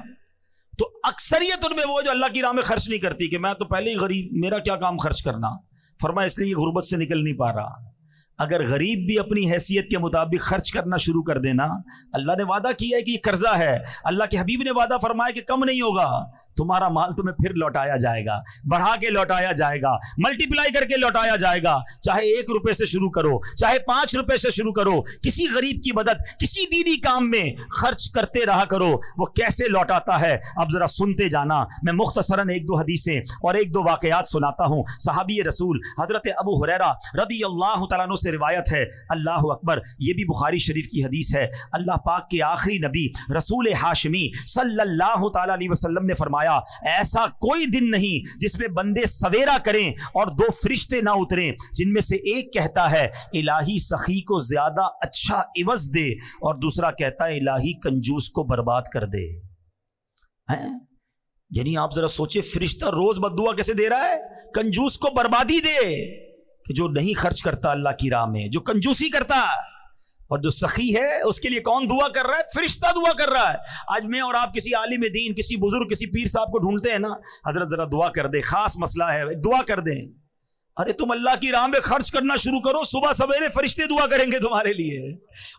تو اکثریت ان میں وہ جو اللہ کی راہ میں خرچ نہیں کرتی کہ میں تو پہلے ہی غریب، میرا کیا کام خرچ کرنا. فرمایا اس لیے یہ غربت سے نکل نہیں پا رہا. اگر غریب بھی اپنی حیثیت کے مطابق خرچ کرنا شروع کر دینا، اللہ نے وعدہ کیا ہے کہ یہ قرضہ ہے، اللہ کے حبیب نے وعدہ فرمایا کہ کم نہیں ہوگا، تمہارا مال تمہیں پھر لوٹایا جائے گا، بڑھا کے لوٹایا جائے گا، ملٹی پلائی کر کے لوٹایا جائے گا. چاہے 1 روپے سے شروع کرو، چاہے 5 روپے سے شروع کرو، کسی غریب کی مدد، کسی دینی کام میں خرچ کرتے رہا کرو. وہ کیسے لوٹاتا ہے اب ذرا سنتے جانا. میں مختصراً 1-2 حدیثیں اور 1-2 واقعات سناتا ہوں. صحابی رسول حضرت ابو ہریرہ رضی اللہ تعالیٰ عنہ سے روایت ہے. اللہ اکبر، یہ بھی بخاری شریف کی حدیث ہے. اللہ پاک کے آخری نبی رسول ہاشمی صلی اللہ تعالیٰ علیہ وسلم نے فرمایا، ایسا کوئی دن نہیں جس میں بندے سویرا کریں اور 2 فرشتے نہ اتریں جن میں سے ایک کہتا ہے الہی سخی کو زیادہ اچھا عوض دے، اور دوسرا کہتا ہے الہی کنجوس کو برباد کر دے. یعنی آپ ذرا سوچیں، فرشتہ روز بددعا کیسے دے رہا ہے؟ کنجوس کو بربادی دے، کہ جو نہیں خرچ کرتا اللہ کی راہ میں، جو کنجوسی کرتا ہے. اور جو سخی ہے اس کے لیے کون دعا کر رہا ہے؟ فرشتہ دعا کر رہا ہے. آج میں اور آپ کسی عالم دین، کسی بزرگ، کسی پیر صاحب کو ڈھونڈتے ہیں نا، حضرت ذرا دعا کر دے، خاص مسئلہ ہے، دعا کر دیں. ارے تم اللہ کی راہ میں خرچ کرنا شروع کرو، صبح سویرے فرشتے دعا کریں گے تمہارے لیے،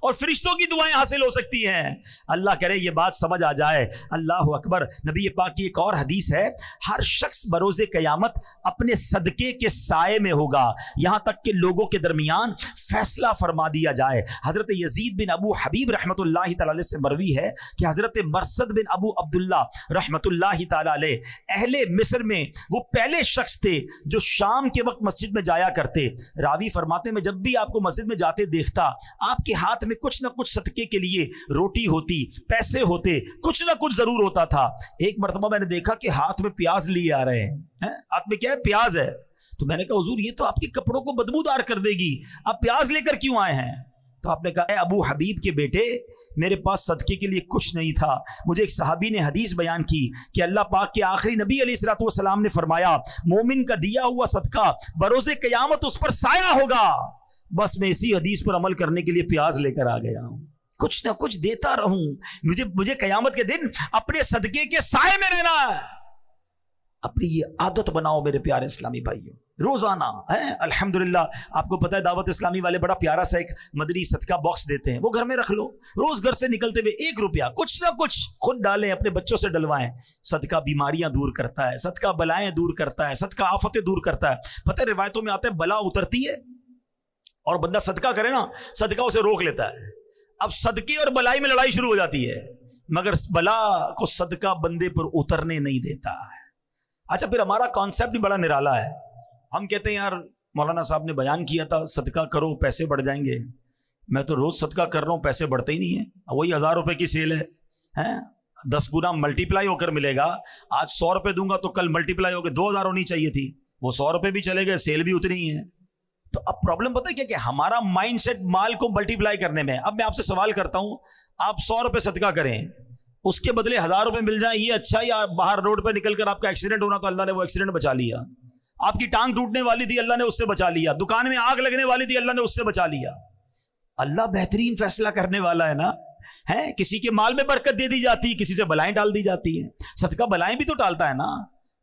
اور فرشتوں کی دعائیں حاصل ہو سکتی ہیں. اللہ کرے یہ بات سمجھ آ جائے. اللہ اکبر. نبی پاک کی ایک اور حدیث ہے، ہر شخص بروز قیامت اپنے صدقے کے سائے میں ہوگا یہاں تک کہ لوگوں کے درمیان فیصلہ فرما دیا جائے. حضرت یزید بن ابو حبیب رحمۃ اللہ تعالی علیہ سے مروی ہے کہ حضرت مرثد بن ابو عبداللہ رحمۃ اللہ تعالی علیہ اہل مصر میں وہ پہلے شخص تھے جو شام کے وقت مسجد میں جایا کرتے. راوی فرماتے میں جب بھی آپ کو مسجد میں جاتے دیکھتا، آپ کے ہاتھ میں کچھ نہ کچھ صدقے کے لیے روٹی ہوتی، پیسے ہوتے، کچھ نہ کچھ ضرور ہوتا تھا. ایک مرتبہ میں نے دیکھا کہ ہاتھ میں پیاز لیے آ رہے ہیں. ہاتھ میں کیا ہے؟ پیاز ہے. تو میں نے کہا حضور یہ تو آپ کے کپڑوں کو بدبودار کر دے گی، آپ پیاز لے کر کیوں آئے ہیں؟ تو آپ نے کہا اے ابو حبیب کے بیٹے، میرے پاس صدقے کے لیے کچھ نہیں تھا. مجھے ایک صحابی نے حدیث بیان کی کہ اللہ پاک کے آخری نبی علیہ الصلوۃ والسلام نے فرمایا مومن کا دیا ہوا صدقہ بروز قیامت اس پر سایہ ہوگا. بس میں اسی حدیث پر عمل کرنے کے لیے پیاز لے کر آ گیا ہوں، کچھ نہ کچھ دیتا رہوں. مجھے قیامت کے دن اپنے صدقے کے سائے میں رہنا ہے. اپنی یہ عادت بناؤ میرے پیارے اسلامی بھائیوں، روزانہ ہے. الحمدللہ آپ کو پتہ ہے دعوت اسلامی والے بڑا پیارا سا ایک مدنی صدقہ باکس دیتے ہیں، وہ گھر میں رکھ لو. روز گھر سے نکلتے ہوئے 1 روپیہ کچھ نہ کچھ خود ڈالیں، اپنے بچوں سے ڈلوائیں. صدقہ بیماریاں دور کرتا ہے، صدقہ بلائیں دور کرتا ہے، صدقہ آفتیں دور کرتا ہے. پتہ ہے روایتوں میں آتا ہے بلا اترتی ہے اور بندہ صدقہ کرے نا، صدقہ اسے روک لیتا ہے. اب صدقے اور بلائی میں لڑائی شروع ہو جاتی ہے، مگر بلا کو صدقہ بندے پر اترنے نہیں دیتا ہے. اچھا پھر ہمارا کانسیپٹ بھی بڑا نرالا ہے. ہم کہتے ہیں یار مولانا صاحب نے بیان کیا تھا صدقہ کرو پیسے بڑھ جائیں گے. میں تو روز صدقہ کر رہا ہوں، پیسے بڑھتے ہی نہیں ہیں. وہی 1000 روپے کی سیل ہے، 10 گنا ملٹی پلائی ہو کر ملے گا. آج 100 روپے دوں گا تو کل ملٹی پلائی ہو کے 2000 ہونی چاہیے تھی، وہ 100 روپے بھی چلے گئے، سیل بھی اتنی ہی ہے. تو اب پرابلم پتہ ہے کیا کہ ہمارا مائنڈ سیٹ مال کو ملٹی پلائی کرنے میں. اب میں آپ سے سوال کرتا ہوں، آپ 100 روپے صدقہ کریں، اس کے بدلے 1000 روپے مل جائیں، یہ اچھا؟ یا باہر روڈ پہ نکل کر آپ کا ایکسیڈنٹ ہونا تو اللہ نے وہ ایکسیڈنٹ بچا لیا، آپ کی ٹانگ ٹوٹنے والی تھی اللہ نے اس سے بچا لیا، دکان میں آگ لگنے والی تھی اللہ نے اس سے بچا لیا. اللہ بہترین فیصلہ کرنے والا ہے نا. کسی کے مال میں برکت دے دی جاتی، کسی سے بلائیں ڈال دی جاتی ہیں. صدقہ بلائیں بھی تو ٹالتا ہے نا.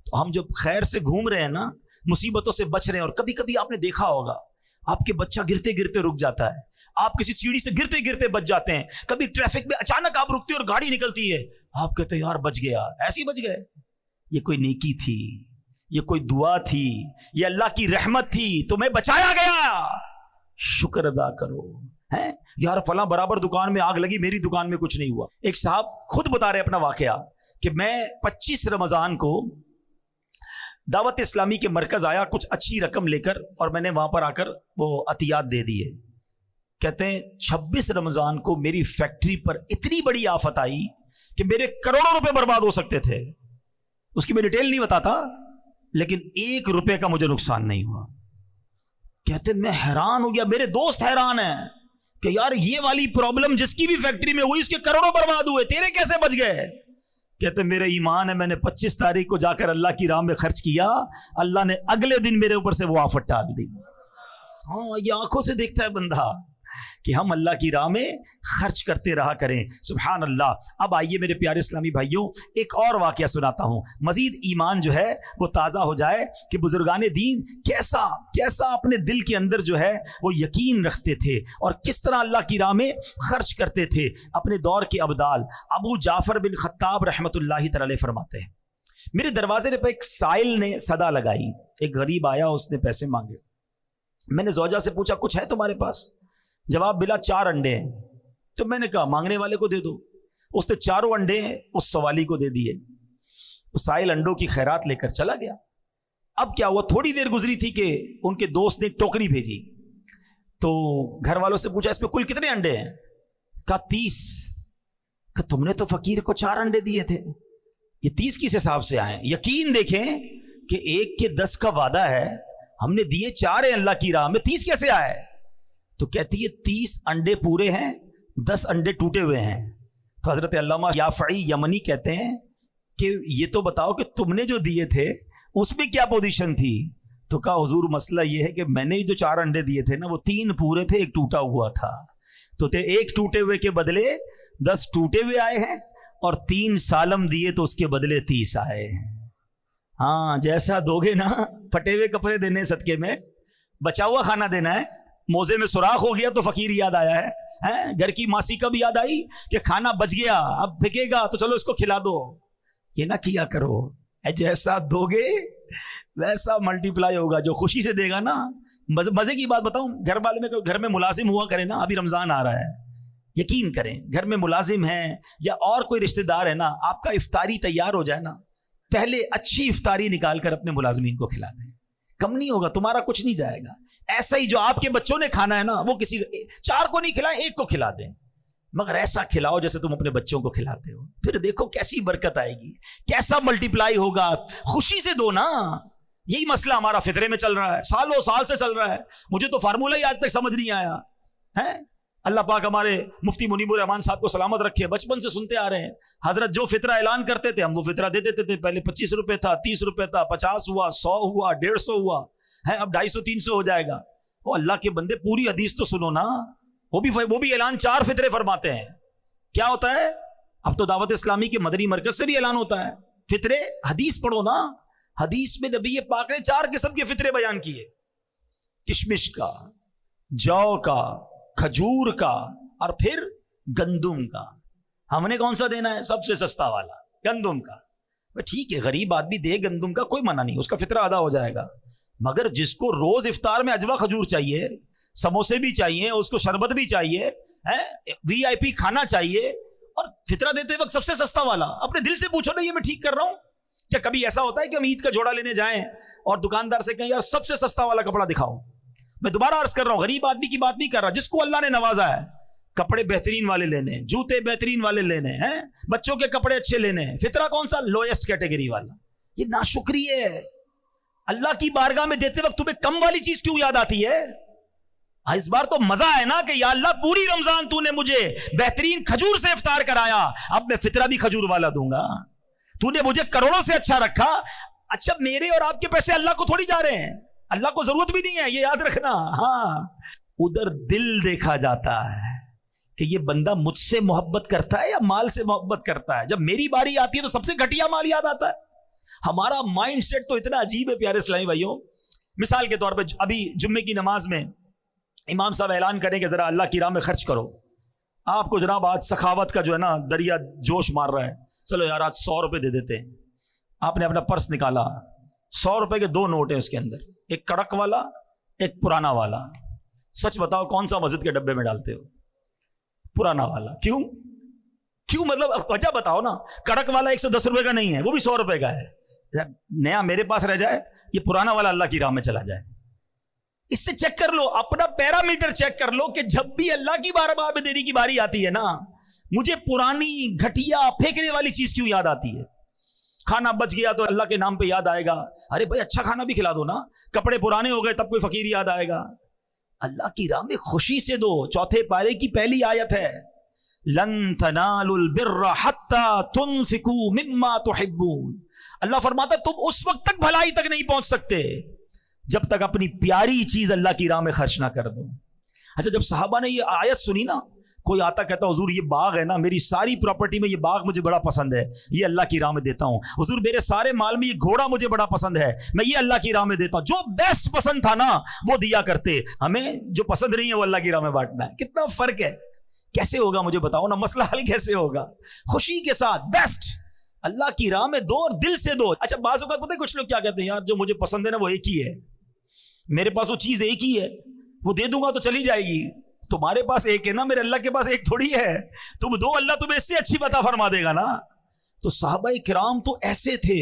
تو ہم جب خیر سے گھوم رہے ہیں نا، مصیبتوں سے بچ رہے ہیں. اور کبھی کبھی آپ نے دیکھا ہوگا آپ کے بچہ گرتے گرتے رک جاتا ہے، آپ کسی سیڑھی سے گرتے گرتے بچ جاتے ہیں, کبھی ٹریفک میں اچانک آپ رکتے اور گاڑی نکلتی ہے, آپ کہتے ہیں یار بچ گیا, ایسے ہی بچ گئے. یہ کوئی نیکی تھی, یہ کوئی دعا تھی, یہ اللہ کی رحمت تھی, تمہیں بچایا گیا, شکر ادا کرو. ہیں یار فلاں برابر دکان میں آگ لگی, میری دکان میں کچھ نہیں ہوا. ایک صاحب خود بتا رہے اپنا واقعہ کہ میں 25 رمضان کو دعوت اسلامی کے مرکز آیا کچھ اچھی رقم لے کر, اور میں نے وہاں پر آ کر وہ عطیات دے دیے. کہتے ہیں 26 رمضان کو میری فیکٹری پر اتنی بڑی آفت آئی کہ میرے کروڑوں روپے برباد ہو سکتے تھے. اس کی میں ڈیٹیل نہیں بتاتا, لیکن 1 روپے کا مجھے نقصان نہیں ہوا. کہتے میں حیران ہو گیا, میرے دوست حیران ہیں کہ یار یہ والی پرابلم جس کی بھی فیکٹری میں ہوئی اس کے کروڑوں برباد ہوئے, تیرے کیسے بچ گئے؟ کہتے میرا ایمان ہے, میں نے 25 تاریخ کو جا کر اللہ کی راہ میں خرچ کیا, اللہ نے اگلے دن میرے اوپر سے وہ آفت ڈال دی. ہاں یہ آنکھوں سے دیکھتا ہے بندہ کہ ہم اللہ کی راہ میں خرچ کرتے رہا کریں. سبحان اللہ. اب آئیے میرے پیارے اسلامی بھائیوں, ایک اور واقعہ سناتا ہوں, مزید ایمان جو ہے وہ تازہ ہو جائے کہ بزرگان دین کیسا اپنے دل کے اندر جو ہے وہ یقین رکھتے تھے اور کس طرح اللہ کی راہ میں خرچ کرتے تھے. اپنے دور کے ابدال ابو جعفر بن خطاب رحمۃ اللہ تعالی فرماتے ہیں, میرے دروازے پہ ایک سائل نے صدا لگائی. ایک غریب آیا, اس نے پیسے مانگے. میں نے زوجہ سے پوچھا کچھ ہے تمہارے پاس؟ جواب ملا 4 انڈے ہیں. تو میں نے کہا مانگنے والے کو دے دو. اس نے 4 انڈے اس سوالی کو دے دیے. اس سائل انڈوں کی خیرات لے کر چلا گیا. اب کیا ہوا, تھوڑی دیر گزری تھی کہ ان کے دوست نے ایک ٹوکری بھیجی. تو گھر والوں سے پوچھا اس پہ کل کتنے انڈے ہیں؟ کہا 30. کہ تم نے تو فقیر کو 4 انڈے دیے تھے, یہ 30 کس حساب سے آئے؟ یقین دیکھیں کہ 1 کے 10 کا وعدہ ہے, ہم نے دیے 4 ہیں اللہ کی راہ میں, 30 کیسے آئے؟ تو کہتی ہے 30 انڈے پورے ہیں, 10 انڈے ٹوٹے ہوئے ہیں. تو حضرت علامہ یافعی یمنی کہتے ہیں کہ یہ تو بتاؤ کہ تم نے جو دیے تھے اس میں کیا پوزیشن تھی؟ تو کہا حضور مسئلہ یہ ہے کہ میں نے جو 4 انڈے دیے تھے نا, وہ 3 پورے تھے, 1 ٹوٹا ہوا تھا. تو 1 ٹوٹے ہوئے کے بدلے 10 ٹوٹے ہوئے آئے ہیں, اور 3 سالم دیے تو اس کے بدلے 30 آئے ہیں. ہاں جیسا دو گے نا, پھٹے ہوئے کپڑے دینے صدقے میں, بچا ہوا کھانا دینا ہے. موزے میں سوراخ ہو گیا تو فقیر یاد آیا ہے, گھر کی ماسی کب یاد آئی کہ کھانا بچ گیا, اب پھکے گا تو چلو اس کو کھلا دو. یہ نہ کیا کرو, جیسا دو گے ویسا ملٹی پلائی ہوگا. جو خوشی سے دے گا نا, مزے کی بات بتاؤں, گھر والے میں گھر میں ملازم ہوا کرے نا, ابھی رمضان آ رہا ہے, یقین کریں گھر میں ملازم ہیں یا اور کوئی رشتہ دار ہے نا, آپ کا افطاری تیار ہو جائے نا, پہلے اچھی افطاری نکال کر اپنے ملازمین کو کھلا دیں, کم نہیں ہوگا, تمہارا کچھ نہیں جائے گا. ایسا ہی جو آپ کے بچوں نے کھانا ہے نا, وہ کسی 4 کو نہیں کھلائیں, 1 کو کھلا دیں, مگر ایسا کھلاؤ جیسے تم اپنے بچوں کو کھلاتے ہو. پھر دیکھو کیسی برکت آئے گی, کیسا ملٹی پلائی ہوگا. خوشی سے دو نا. یہی مسئلہ ہمارا فطرے میں چل رہا ہے, سالوں سال سے چل رہا ہے. مجھے تو فارمولہ ہی آج تک سمجھ نہیں آیا ہے. اللہ پاک ہمارے مفتی منیب الرحمان صاحب کو سلامت رکھے, بچپن سے سنتے آ رہے ہیں, حضرت جو فطرہ اعلان کرتے تھے ہم وہ فطرہ دے دیتے تھے. پہلے 25 روپے تھا, 30 روپے تھا, 50 ہوا, 100 ہوا, 150 ہوا ہے, اب 250 300 ہو جائے گا. وہ اللہ کے بندے پوری حدیث تو سنو نا, وہ بھی اعلان 4 فطرے فرماتے ہیں. کیا ہوتا ہے؟ اب تو دعوت اسلامی کے مدنی مرکز سے بھی اعلان ہوتا ہے فطرے. حدیث پڑھو نا, حدیث میں نبی پاک نے 4 قسم کے فطرے بیان کیے, کشمش کا, جو کا, کھجور کا, اور پھر گندم کا. ہم نے کون سا دینا ہے؟ سب سے سستا والا, گندم کا. ٹھیک ہے, غریب آدمی دے گندم کا, کوئی منع نہیں, اس کا فطرہ ادا ہو جائے گا. مگر جس کو روز افطار میں اجوا کھجور چاہیے, سموسے بھی چاہیے, اس کو شربت بھی چاہیے, VIP کھانا چاہیے, اور فطرہ دیتے وقت سب سے سستا والا, اپنے دل سے پوچھو نا, یہ میں ٹھیک کر رہا ہوں کیا؟ کبھی ایسا ہوتا ہے کہ ہم عید کا جوڑا لینے جائیں اور دکاندار سے کہیں یار سب سے سستا والا کپڑا دکھاؤ؟ میں دوبارہ عرض کر رہا ہوں, غریب آدمی کی بات نہیں کر رہا, جس کو اللہ نے نوازا ہے, کپڑے بہترین والے لینے, جوتے بہترین والے لینے ہیں, بچوں کے کپڑے اچھے لینے ہیں. فطرہ کون سا؟ لوئسٹ کیٹیگری والا. یہ ناشکری ہے. اللہ کی بارگاہ میں دیتے وقت تمہیں کم والی چیز کیوں یاد آتی ہے؟ اس بار تو مزہ ہے نا کہ یا اللہ پوری رمضان تو نے مجھے بہترین کھجور سے افطار کرایا, اب میں فطرہ بھی کھجور والا دوں گا. تو نے مجھے کروڑوں سے اچھا رکھا. اچھا میرے اور آپ کے پیسے اللہ کو تھوڑی جا رہے ہیں, اللہ کو ضرورت بھی نہیں ہے, یہ یاد رکھنا. ہاں, ادھر دل دیکھا جاتا ہے کہ یہ بندہ مجھ سے محبت کرتا ہے یا مال سے محبت کرتا ہے. جب میری باری آتی ہے تو سب سے گھٹیا مال یاد آتا ہے. ہمارا مائنڈ سیٹ تو اتنا عجیب ہے پیارے اسلامی بھائیوں. مثال کے طور پہ ابھی جمعے کی نماز میں امام صاحب اعلان کریں کہ ذرا اللہ کی راہ میں خرچ کرو. آپ کو جناب آج سخاوت کا جو ہے نا دریا جوش مار رہا ہے, چلو یار آج 100 روپے دے دیتے ہیں. آپ نے اپنا پرس نکالا, 100 روپے کے 2 نوٹ ہیں اس کے اندر, ایک کڑک والا ایک پرانا والا. سچ بتاؤ کون سا مسجد کے ڈبے میں ڈالتے ہو؟ پرانا والا. کیوں مطلب وجہ بتاؤ نا. کڑک والا 110 روپے کا نہیں ہے, وہ بھی 100 روپے کا ہے. نیا میرے پاس رہ جائے, یہ پرانا والا اللہ کی راہ میں چلا جائے. اس سے چیک کر لو, اپنا پیرامیٹر چیک کر لو کہ جب بھی اللہ کی بارگاہ میں دینے کی باری آتی ہے نا, مجھے پرانی گھٹیا پھینکنے والی چیز کیوں یاد آتی ہے؟ کھانا بچ گیا تو اللہ کے نام پہ یاد آئے گا, ارے بھائی اچھا کھانا بھی کھلا دو نا. کپڑے پرانے ہو گئے تب کوئی فقیر یاد آئے گا. اللہ کی راہ میں خوشی سے دو. 4 پارے کی پہلی آیت ہے, لن تنالوا البر حتى تنفقوا مما تحبون. اللہ فرماتا تم اس وقت تک بھلائی تک نہیں پہنچ سکتے جب تک اپنی پیاری چیز اللہ کی راہ میں خرچ نہ کر دو. اچھا جب صحابہ نے یہ آیت سنی نا, کوئی آتا کہتا حضور یہ باغ ہے نا, میری ساری پراپرٹی میں یہ باغ مجھے بڑا پسند ہے, یہ اللہ کی راہ میں دیتا ہوں. حضور میرے سارے مال میں یہ گھوڑا مجھے بڑا پسند ہے, میں یہ اللہ کی راہ میں دیتا ہوں. جو بیسٹ پسند تھا نا وہ دیا کرتے. ہمیں جو پسند نہیں ہے وہ اللہ کی راہ میں بانٹنا ہے. کتنا فرق ہے. کیسے ہوگا مجھے بتاؤ نا, مسئلہ حل کیسے ہوگا؟ خوشی کے ساتھ بیسٹ اللہ کی راہ میں دو اور دل سے دو. اچھا بعض اوقات پتہ ہے کچھ لوگ کیا کہتے ہیں, یار جو مجھے پسند ہے نا وہ ایک ہی ہے, میرے پاس وہ چیز ایک ہی ہے, وہ دے دوں گا تو چلی جائے گی. تمہارے پاس ایک ہے نا, میرے اللہ کے پاس ایک تھوڑی ہے. تم دو, اللہ تمہیں اس سے اچھی عطا فرما دے گا نا. تو صحابہ کرام تو ایسے تھے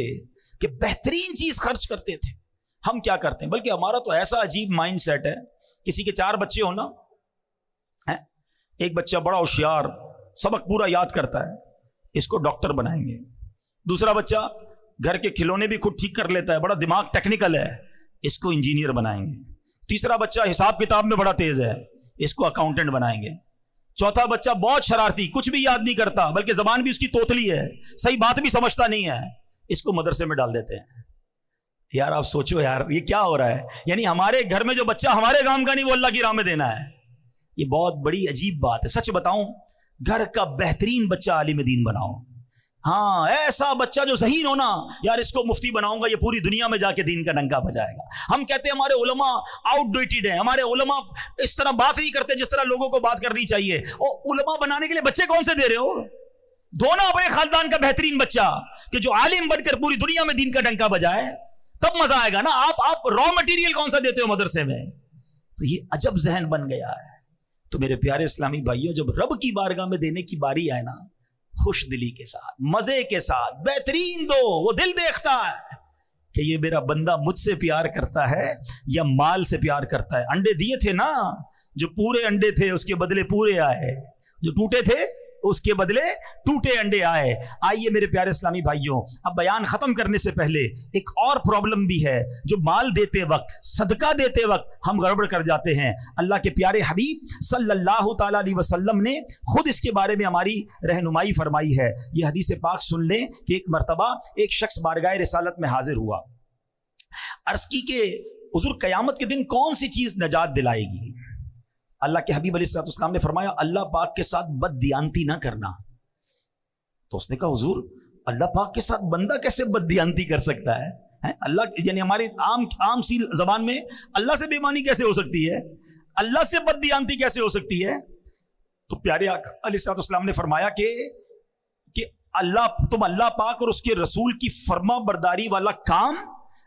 کہ بہترین چیز خرچ کرتے تھے. ہم کیا کرتے ہیں؟ بلکہ ہمارا تو ایسا عجیب مائنڈ سیٹ ہے, کسی کے 4 بچے ہو نا, ایک بچہ بڑا ہوشیار, سبق پورا یاد کرتا ہے, اس کو ڈاکٹر بنائیں گے. دوسرا بچہ گھر کے کھلونے بھی خود ٹھیک کر لیتا ہے, بڑا دماغ ٹیکنیکل ہے, اس کو انجینئر بنائیں گے. تیسرا بچہ حساب کتاب میں بڑا تیز ہے, اس کو اکاؤنٹنٹ بنائیں گے. چوتھا بچہ بہت شرارتی, کچھ بھی یاد نہیں کرتا, بلکہ زبان بھی اس کی توتلی ہے, صحیح بات بھی سمجھتا نہیں ہے, اس کو مدرسے میں ڈال دیتے ہیں. یار آپ سوچو یار یہ کیا ہو رہا ہے. یعنی ہمارے گھر میں جو بچہ ہمارے کام کا نہیں وہ اللہ کی راہ میں دینا ہے. یہ بہت بڑی عجیب بات ہے. سچ بتاؤں, گھر کا بہترین بچہ عالم دین بناؤ. ہاں ایسا بچہ جو ذہین ہونا, یار اس کو مفتی بناؤں گا, یہ پوری دنیا میں جا کے دین کا ڈنکا بجائے گا. ہم کہتے ہیں ہمارے علماء آؤٹ ڈیٹڈ ہیں, ہمارے علماء اس طرح بات نہیں کرتے جس طرح لوگوں کو بات کرنی چاہیے. اور علماء بنانے کے لیے بچے کون سے دے رہے ہو؟ دو نا اپنے خاندان کا بہترین بچہ کہ جو عالم بن کر پوری دنیا میں دین کا ڈنکا بجائے, تب مزہ آئے گا نا. آپ را مٹیریل کون سا دیتے ہو مدرسے میں؟ تو یہ عجب ذہن بن گیا ہے. تو میرے پیارے اسلامی بھائیوں, جب رب کی بارگاہ میں دینے کی باری آئے نا, خوش دلی کے ساتھ, مزے کے ساتھ, بہترین دو. وہ دل دیکھتا ہے کہ یہ میرا بندہ مجھ سے پیار کرتا ہے یا مال سے پیار کرتا ہے. انڈے دیے تھے نا, جو پورے انڈے تھے اس کے بدلے پورے آئے, جو ٹوٹے تھے اس کے بدلے ٹوٹے انڈے آئے. آئیے میرے پیارے اسلامی بھائیوں, اب بیان ختم کرنے سے پہلے ایک اور پرابلم بھی ہے جو مال دیتے وقت, صدقہ دیتے وقت ہم گڑبڑ کر جاتے ہیں. اللہ کے پیارے حبیب صلی اللہ تعالی علیہ وسلم نے خود اس کے بارے میں ہماری رہنمائی فرمائی ہے. یہ حدیث پاک سن لیں کہ ایک مرتبہ ایک شخص بارگاہ رسالت میں حاضر ہوا, عرض کی کہ حضور قیامت کے دن کون سی چیز نجات دلائے گی؟ اللہ کے حبیب علیہ الصلوۃ والسلام نے فرمایا اللہ پاک کے ساتھ بد دیانتی نہ کرنا. تو اس نے کہا حضور اللہ پاک کے ساتھ بندہ کیسے بد دیانتی کر سکتا ہے؟ اللہ یعنی ہماری عام سی زبان میں اللہ سے بے ایمانی کیسے ہو سکتی ہے؟ اللہ سے بد دیانتی کیسے ہو سکتی ہے؟ تو پیارے آقا علیہ الصلوۃ والسلام نے فرمایا کہ تم اللہ پاک اور اس کے رسول کی فرما برداری والا کام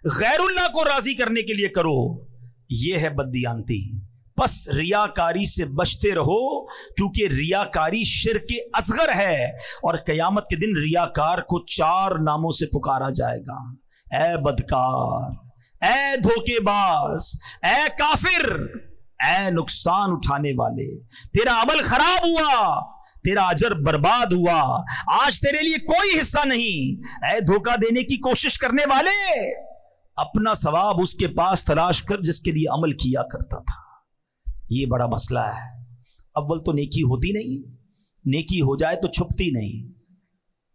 غیر اللہ کو راضی کرنے کے لیے کرو, یہ ہے بد دیانتی. بس ریاکاری سے بچتے رہو کیونکہ ریاکاری شرک اصغر ہے, اور قیامت کے دن ریاکار کو 4 ناموں سے پکارا جائے گا. اے بدکار, اے دھوکے باز, اے کافر, اے نقصان اٹھانے والے, تیرا عمل خراب ہوا, تیرا اجر برباد ہوا, آج تیرے لیے کوئی حصہ نہیں. اے دھوکہ دینے کی کوشش کرنے والے, اپنا ثواب اس کے پاس تلاش کر جس کے لیے عمل کیا کرتا تھا. یہ بڑا مسئلہ ہے. اول تو نیکی ہوتی نہیں, نیکی ہو جائے تو چھپتی نہیں,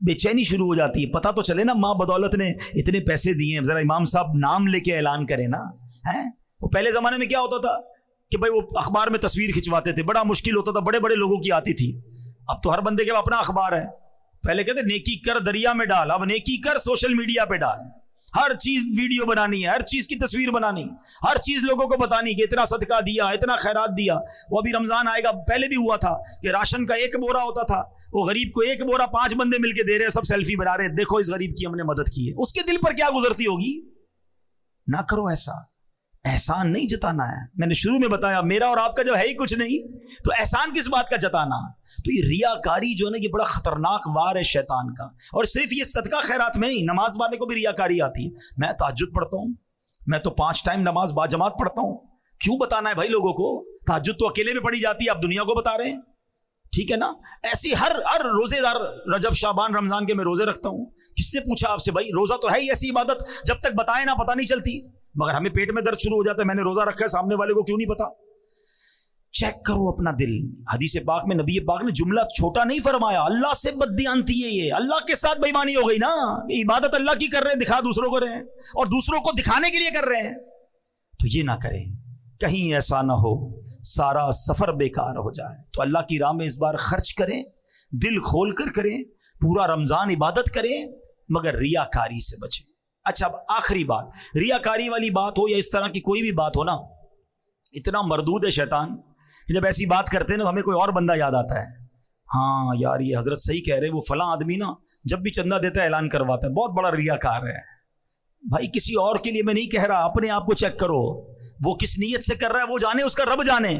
بے چینی شروع ہو جاتی ہے. پتہ تو چلے نا ماں بدولت نے اتنے پیسے دیے ہیں, ذرا امام صاحب نام لے کے اعلان کریں نا. وہ پہلے زمانے میں کیا ہوتا تھا کہ بھائی وہ اخبار میں تصویر کھنچواتے تھے, بڑا مشکل ہوتا تھا, بڑے بڑے لوگوں کی آتی تھی. اب تو ہر بندے کے اپنا اخبار ہے. پہلے کہتے نیکی کر دریا میں ڈال, اب نیکی کر سوشل میڈیا پہ ڈال. ہر چیز ویڈیو بنانی ہے، ہر چیز کی تصویر بنانی، ہر چیز لوگوں کو بتانی کہ اتنا صدقہ دیا، اتنا خیرات دیا۔ وہ ابھی رمضان آئے گا، پہلے بھی ہوا تھا کہ راشن کا 1 بورا ہوتا تھا، وہ غریب کو 1 بورا 5 بندے مل کے دے رہے ہیں، سب سیلفی بنا رہے ہیں، دیکھو اس غریب کی ہم نے مدد کی ہے۔ اس کے دل پر کیا گزرتی ہوگی؟ نہ کرو ایسا، احسان نہیں جتانا ہے۔ میں نے شروع میں بتایا میرا اور آپ کا جب ہے ہی کچھ نہیں تو احسان کس بات کا جتانا؟ تو یہ ریاکاری جو ہے نا، یہ بڑا خطرناک وار ہے شیطان کا۔ اور صرف یہ صدقہ خیرات میں ہی، نماز والے کو بھی ریاکاری آتی ہے۔ میں تہجد پڑھتا ہوں، میں تو 5 ٹائم نماز با جماعت پڑھتا ہوں، کیوں بتانا ہے بھائی لوگوں کو؟ تہجد تو اکیلے میں پڑھی جاتی ہے، آپ دنیا کو بتا رہے ہیں، ٹھیک ہے نا؟ ایسی ہر روزے دار رجب شعبان رمضان کے میں روزے رکھتا ہوں۔ کس نے پوچھا آپ سے؟ بھائی روزہ تو ہے ہی ایسی عبادت جب تک بتائے نہ پتہ نہیں چلتی، مگر ہمیں پیٹ میں درد شروع ہو جاتا ہے، میں نے روزہ رکھا ہے، سامنے والے کو کیوں نہیں پتا؟ چیک کرو اپنا دل۔ حدیث پاک میں نبی پاک نے جملہ چھوٹا نہیں فرمایا، اللہ سے بددیانتی ہے یہ، اللہ کے ساتھ بےایمانی ہو گئی نا۔ عبادت اللہ کی کر رہے ہیں، دکھا دوسروں کو رہے ہیں، اور دوسروں کو دکھانے کے لیے کر رہے ہیں، تو یہ نہ کریں، کہیں ایسا نہ ہو سارا سفر بیکار ہو جائے۔ تو اللہ کی راہ میں اس بار خرچ کریں، دل کھول کر کریں، پورا رمضان عبادت کریں، مگر ریاکاری سے بچیں۔ اچھا، اب آخری بات، ریاکاری والی بات ہو یا اس طرح کی کوئی بھی بات ہو نا، اتنا مردود ہے شیطان کہ جب ایسی بات کرتے ہیں نا ہمیں کوئی اور بندہ یاد آتا ہے۔ ہاں یار، یہ حضرت صحیح کہہ رہے، وہ فلاں آدمی نا جب بھی چندہ دیتا ہے اعلان کرواتا ہے، بہت بڑا ریاکار ہے۔ بھائی کسی اور کے لیے میں نہیں کہہ رہا، اپنے آپ کو چیک کرو، وہ کس نیت سے کر رہا ہے وہ جانے، اس کا رب جانے۔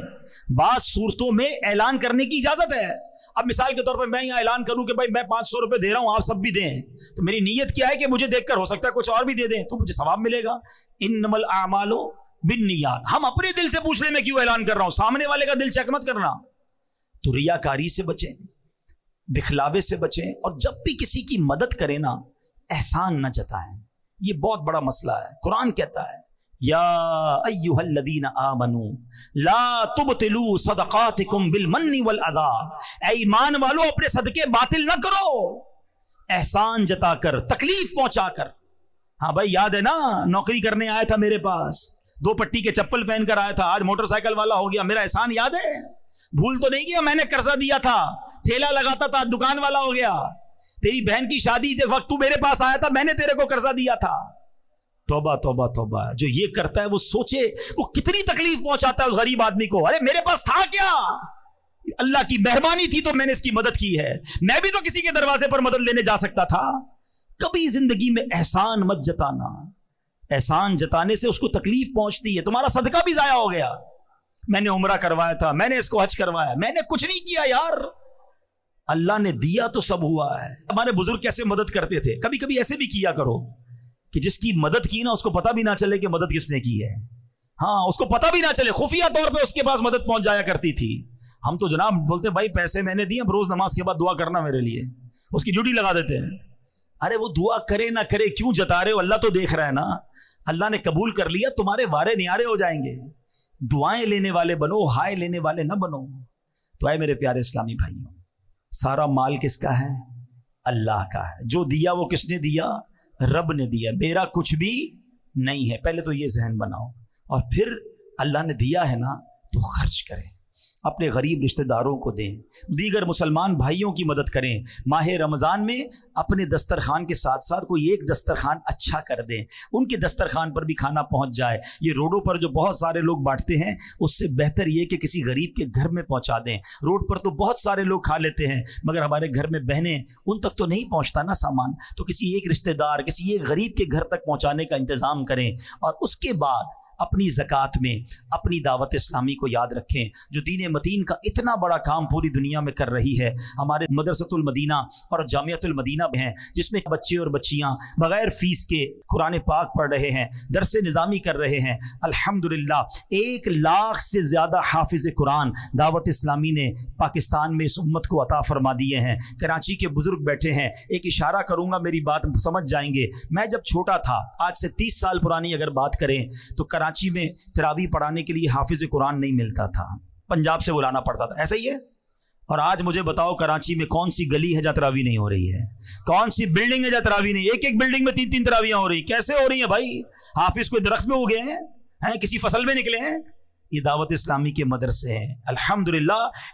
بعض صورتوں میں اعلان کرنے کی اجازت ہے۔ اب مثال کے طور پر میں یہاں اعلان کروں کہ بھائی میں 500 روپے دے رہا ہوں، آپ سب بھی دیں، تو میری نیت کیا ہے کہ مجھے دیکھ کر ہو سکتا ہے کچھ اور بھی دے دیں، تو مجھے ثواب ملے گا۔ انما الاعمال بالنیات۔ ہم اپنے دل سے پوچھ لیں میں کیوں اعلان کر رہا ہوں، سامنے والے کا دل چیک مت کرنا۔ تو ریاکاری سے بچیں، دکھلاوے سے بچیں، اور جب بھی کسی کی مدد کریں نا احسان نہ جتائیں، یہ بہت بڑا مسئلہ ہے۔ قرآن کہتا ہے یا ایھا الذین آمنوا لا تبطلوا صدقاتکم بالمن والاذی، اے ایمان والو اپنے صدقے باطل نہ کرو احسان جتا کر، تکلیف پہنچا کر۔ ہاں بھائی یاد ہے نا، نوکری کرنے آیا تھا میرے پاس، 2 پٹی کے چپل پہن کر آیا تھا، آج موٹر سائیکل والا ہو گیا، میرا احسان یاد ہے؟ بھول تو نہیں گیا؟ میں نے قرضہ دیا تھا، ٹھیلا لگاتا تھا، دکان والا ہو گیا۔ تیری بہن کی شادی کے وقت تو میرے پاس آیا تھا، میں نے تیرے کو قرضہ دیا تھا۔ توبہ توبہ توبہ، جو یہ کرتا ہے وہ سوچے وہ کتنی تکلیف پہنچاتا ہے اس غریب آدمی کو۔ ارے میرے پاس تھا کیا، اللہ کی مہربانی تھی تو میں نے اس کی مدد کی ہے، میں بھی تو کسی کے دروازے پر مدد لینے جا سکتا تھا۔ کبھی زندگی میں احسان مت جتانا، احسان جتانے سے اس کو تکلیف پہنچتی ہے، تمہارا صدقہ بھی ضائع ہو گیا۔ میں نے عمرہ کروایا تھا، میں نے اس کو حج کروایا، میں نے کچھ نہیں کیا یار، اللہ نے دیا تو سب ہوا ہے۔ ہمارے بزرگ کیسے مدد کرتے تھے، کبھی کبھی ایسے بھی کیا کرو کہ جس کی مدد کی نا اس کو پتہ بھی نہ چلے کہ مدد کس نے کی ہے۔ ہاں اس کو پتہ بھی نہ چلے، خفیہ طور پہ اس کے پاس مدد پہنچ جایا کرتی تھی۔ ہم تو جناب بولتے بھائی پیسے میں نے دیے، روز نماز کے بعد دعا کرنا میرے لیے، اس کی ڈیوٹی لگا دیتے ہیں۔ ارے وہ دعا کرے نہ کرے کیوں جتا رہے ہو، اللہ تو دیکھ رہا ہے نا، اللہ نے قبول کر لیا، تمہارے وارے نیارے ہو جائیں گے۔ دعائیں لینے والے بنو، ہائے لینے والے نہ بنو۔ تو اے میرے پیارے اسلامی بھائیوں، سارا مال کس کا ہے؟ اللہ کا ہے۔ جو دیا وہ کس نے دیا؟ رب نے دیا، میرا کچھ بھی نہیں ہے۔ پہلے تو یہ ذہن بناؤ، اور پھر اللہ نے دیا ہے نا تو خرچ کریں، اپنے غریب رشتہ داروں کو دیں، دیگر مسلمان بھائیوں کی مدد کریں۔ ماہ رمضان میں اپنے دسترخوان کے ساتھ ساتھ کوئی ایک دسترخوان اچھا کر دیں، ان کے دسترخوان پر بھی کھانا پہنچ جائے۔ یہ روڈوں پر جو بہت سارے لوگ بانٹتے ہیں اس سے بہتر یہ کہ کسی غریب کے گھر میں پہنچا دیں۔ روڈ پر تو بہت سارے لوگ کھا لیتے ہیں، مگر ہمارے گھر میں بہنیں، ان تک تو نہیں پہنچتا نا سامان، تو کسی ایک رشتہ دار، کسی ایک غریب کے گھر تک پہنچانے کا انتظام کریں۔ اور اس کے بعد اپنی زکوٰۃ میں اپنی دعوت اسلامی کو یاد رکھیں، جو دین متین کا اتنا بڑا کام پوری دنیا میں کر رہی ہے۔ ہمارے مدرسۃ المدینہ اور جامعۃ المدینہ ہیں، جس میں بچے اور بچیاں بغیر فیس کے قرآن پاک پڑھ رہے ہیں، درس نظامی کر رہے ہیں۔ الحمدللہ 1 لاکھ سے زیادہ حافظ قرآن دعوت اسلامی نے پاکستان میں اس امت کو عطا فرما دیے ہیں۔ کراچی کے بزرگ بیٹھے ہیں، ایک اشارہ کروں گا میری بات سمجھ جائیں گے۔ میں جب چھوٹا تھا، آج سے 30 سال پرانی اگر بات کریں تو کراچی میں تراویح پڑھانے کے لیے حافظ قرآن نہیں ملتا تھا، پنجاب سے بلانا پڑتا تھا، ایسا ہی ہے۔ اور آج مجھے بتاؤ کراچی میں کون سی گلی ہے جہاں تراویح نہیں ہو رہی ہے، کون سی بلڈنگ ہے جہاں تراویح نہیں؟ ایک بلڈنگ میں 3 تراویحاں ہو رہی، کیسے ہو رہی ہیں بھائی؟ حافظ کوئی درخت میں اگے ہیں، کسی فصل میں نکلے ہیں؟ یہ دعوت اسلامی کے مدرسے ہیں. الحمدللہ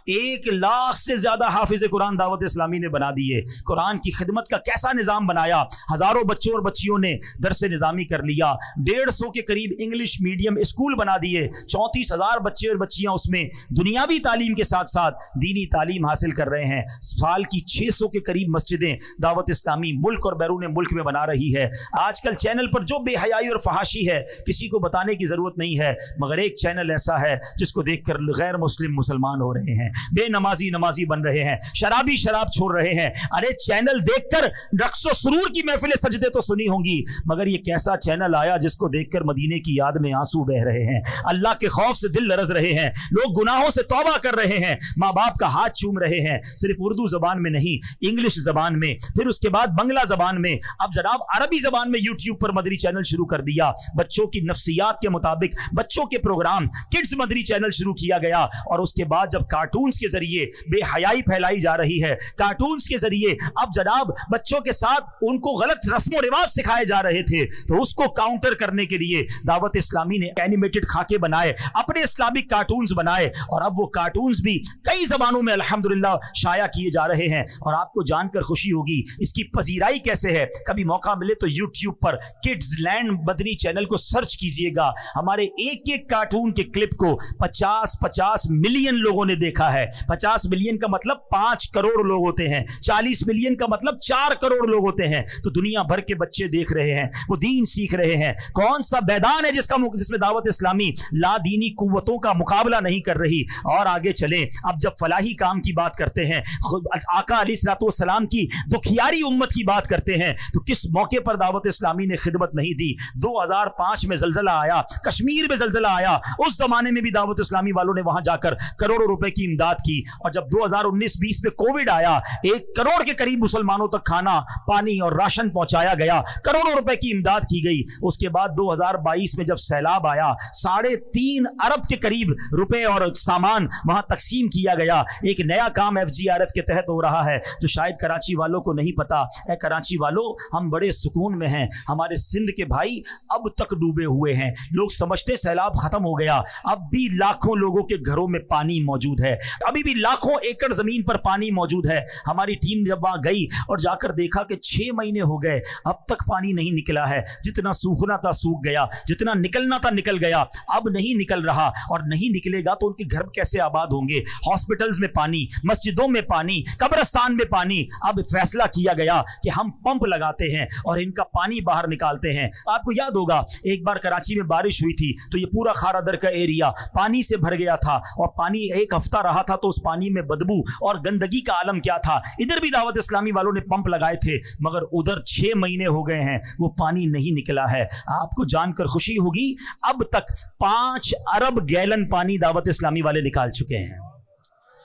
1 لاکھ سے زیادہ حافظ قرآن دعوت اسلامی نے بنا دیے. قرآن کی خدمت کا کیسا نظام بنایا, ہزاروں بچوں اور بچیوں نے درس نظامی کر لیا. 150 کے قریب انگلش میڈیم اسکول بنا دیے. 34,000 بچے اور بچیاں اس میں دنیاوی تعلیم کے ساتھ ساتھ دینی تعلیم حاصل کر رہے ہیں. سال کی 600 کے قریب مسجدیں دعوت اسلامی ملک اور بیرون ملک میں بنا رہی ہے. آج کل چینل پر جو بے حیائی اور فحاشی ہے کسی کو بتانے کی ضرورت نہیں ہے, مگر ایک چینل ایسا ہے جس کو دیکھ کر غیر مسلم مسلمان ہو رہے ہیں, بے نمازی نمازی بن رہے ہیں, شرابی شراب چھوڑ رہے ہیں. ارے چینل دیکھ کر رقص و سرور کی محفل سجدے تو سنی ہوں گی, مگر یہ کیسا چینل آیا جس کو دیکھ کر مدینے کی یاد میں آنسو بہ رہے ہیں, اللہ کے خوف سے دل لرز رہے ہیں, لوگ گناہوں سے توبہ کر رہے ہیں, ماں باپ کا ہاتھ چوم رہے ہیں, صرف اردو زبان میں نہیں, انگلش زبان میں, پھر اس کے بعد بنگلہ زبان میں, اب جناب عربی زبان میں یوٹیوب پر مدری چینل شروع کر دیا. بچوں کی نفسیات کے مطابق بچوں کے پروگرام کڈز مدری چینل شروع کیا گیا. اور اس کے بعد جب کارٹونز کے ذریعے بے حیائی پھیلائی جا رہی ہے, کارٹونز کے ذریعے اب جناب بچوں کے ساتھ ان کو غلط رسم و رواج سکھائے جا رہے تھے, تو اس کو کاؤنٹر کرنے کے لیے دعوت اسلامی نے اینیمیٹڈ خاکے بنائے, اپنے اسلامک کارٹونز بنائے, اور اب وہ کارٹونز بھی کئی زبانوں میں الحمدللہ شائع کیے جا رہے ہیں. اور آپ کو جان کر خوشی ہوگی اس کی پذیرائی کیسے ہے. کبھی موقع ملے تو یوٹیوب پر کڈز لینڈ مدنی چینل کو سرچ کیجئے گا. ہمارے ایک ایک کارٹون کے کلپ کو 50 ملین لوگوں نے دیکھا ہے. 50 ملین کا مطلب 5 کروڑ لوگ ہوتے ہیں, 40 ملین کا مطلب 4 کروڑ لوگ ہوتے ہیں. تو دنیا بھر کے بچے دیکھ رہے ہیں, وہ دین سیکھ رہے ہیں. کون سا میدان ہے جس میں دعوت اسلامی لا دینی قوتوں کا مقابلہ نہیں کر رہی. اور آگے چلیں, اب جب فلاحی کام کی بات کرتے ہیں, آقا علیہ الصلوۃ والسلام کی دکھیاری امت کی بات کرتے ہیں, تو کس موقع پر دعوت اسلامی نے خدمت نہیں دی. 2005 میں زلزلہ آیا, کشمیر میں زلزلہ آیا, اس زمانے میں بھی دعوت اسلامی والوں نے وہاں جا کر کروڑوں روپے کی امداد کی. اور جب 2019-20 میں کووڈ آیا, 1 کروڑ کے قریب مسلمانوں تک کھانا, پانی اور راشن پہنچایا گیا, کروڑوں روپے کی امداد کی گئی. اس کے بعد 2022 میں جب سیلاب آیا, 3.5 ارب کے قریب روپے اور سامان وہاں تقسیم کیا گیا. ایک نیا کام FGRF کے تحت ہو رہا ہے جو شاید کراچی والوں کو نہیں پتا. اے کراچی والوں, ہم بڑے سکون میں ہیں. ہمارے سندھ کے بھائی اب تک ڈوبے ہوئے ہیں. لوگ سمجھتے سیلاب ختم ہو گیا, اب بھی لاکھوں لوگوں کے گھروں میں پانی موجود ہے, ابھی بھی لاکھوں ایکڑ زمین پر پانی موجود ہے. ہماری ٹیم جب وہاں گئی اور جا کر دیکھا کہ 6 مہینے ہو گئے, اب تک پانی نہیں نکلا ہے. جتنا سوکھنا تھا سوکھ گیا, جتنا نکلنا تھا نکل گیا, اب نہیں نکل رہا. اور نہیں نکلے گا تو ان کے گھر کیسے آباد ہوں گے. ہاسپٹلز میں پانی, مسجدوں میں پانی, قبرستان میں پانی. اب فیصلہ کیا گیا کہ ہم پمپ لگاتے ہیں اور ان کا پانی باہر نکالتے ہیں. آپ کو یاد ہوگا ایک بار کراچی میں بارش ہوئی تھی تو یہ پورا خارا در کا ایریا پانی سے بھر گیا تھا, اور پانی 1 ہفتہ رہا تھا تو اس پانی میں بدبو اور گندگی کا عالم کیا تھا. ادھر بھی دعوت اسلامی والوں نے پمپ لگائے تھے, مگر ادھر 6 مہینے ہو گئے ہیں, وہ پانی نہیں نکلا ہے. آپ کو جان کر خوشی ہوگی اب تک 5 ارب گیلن پانی دعوت اسلامی والے نکال چکے ہیں.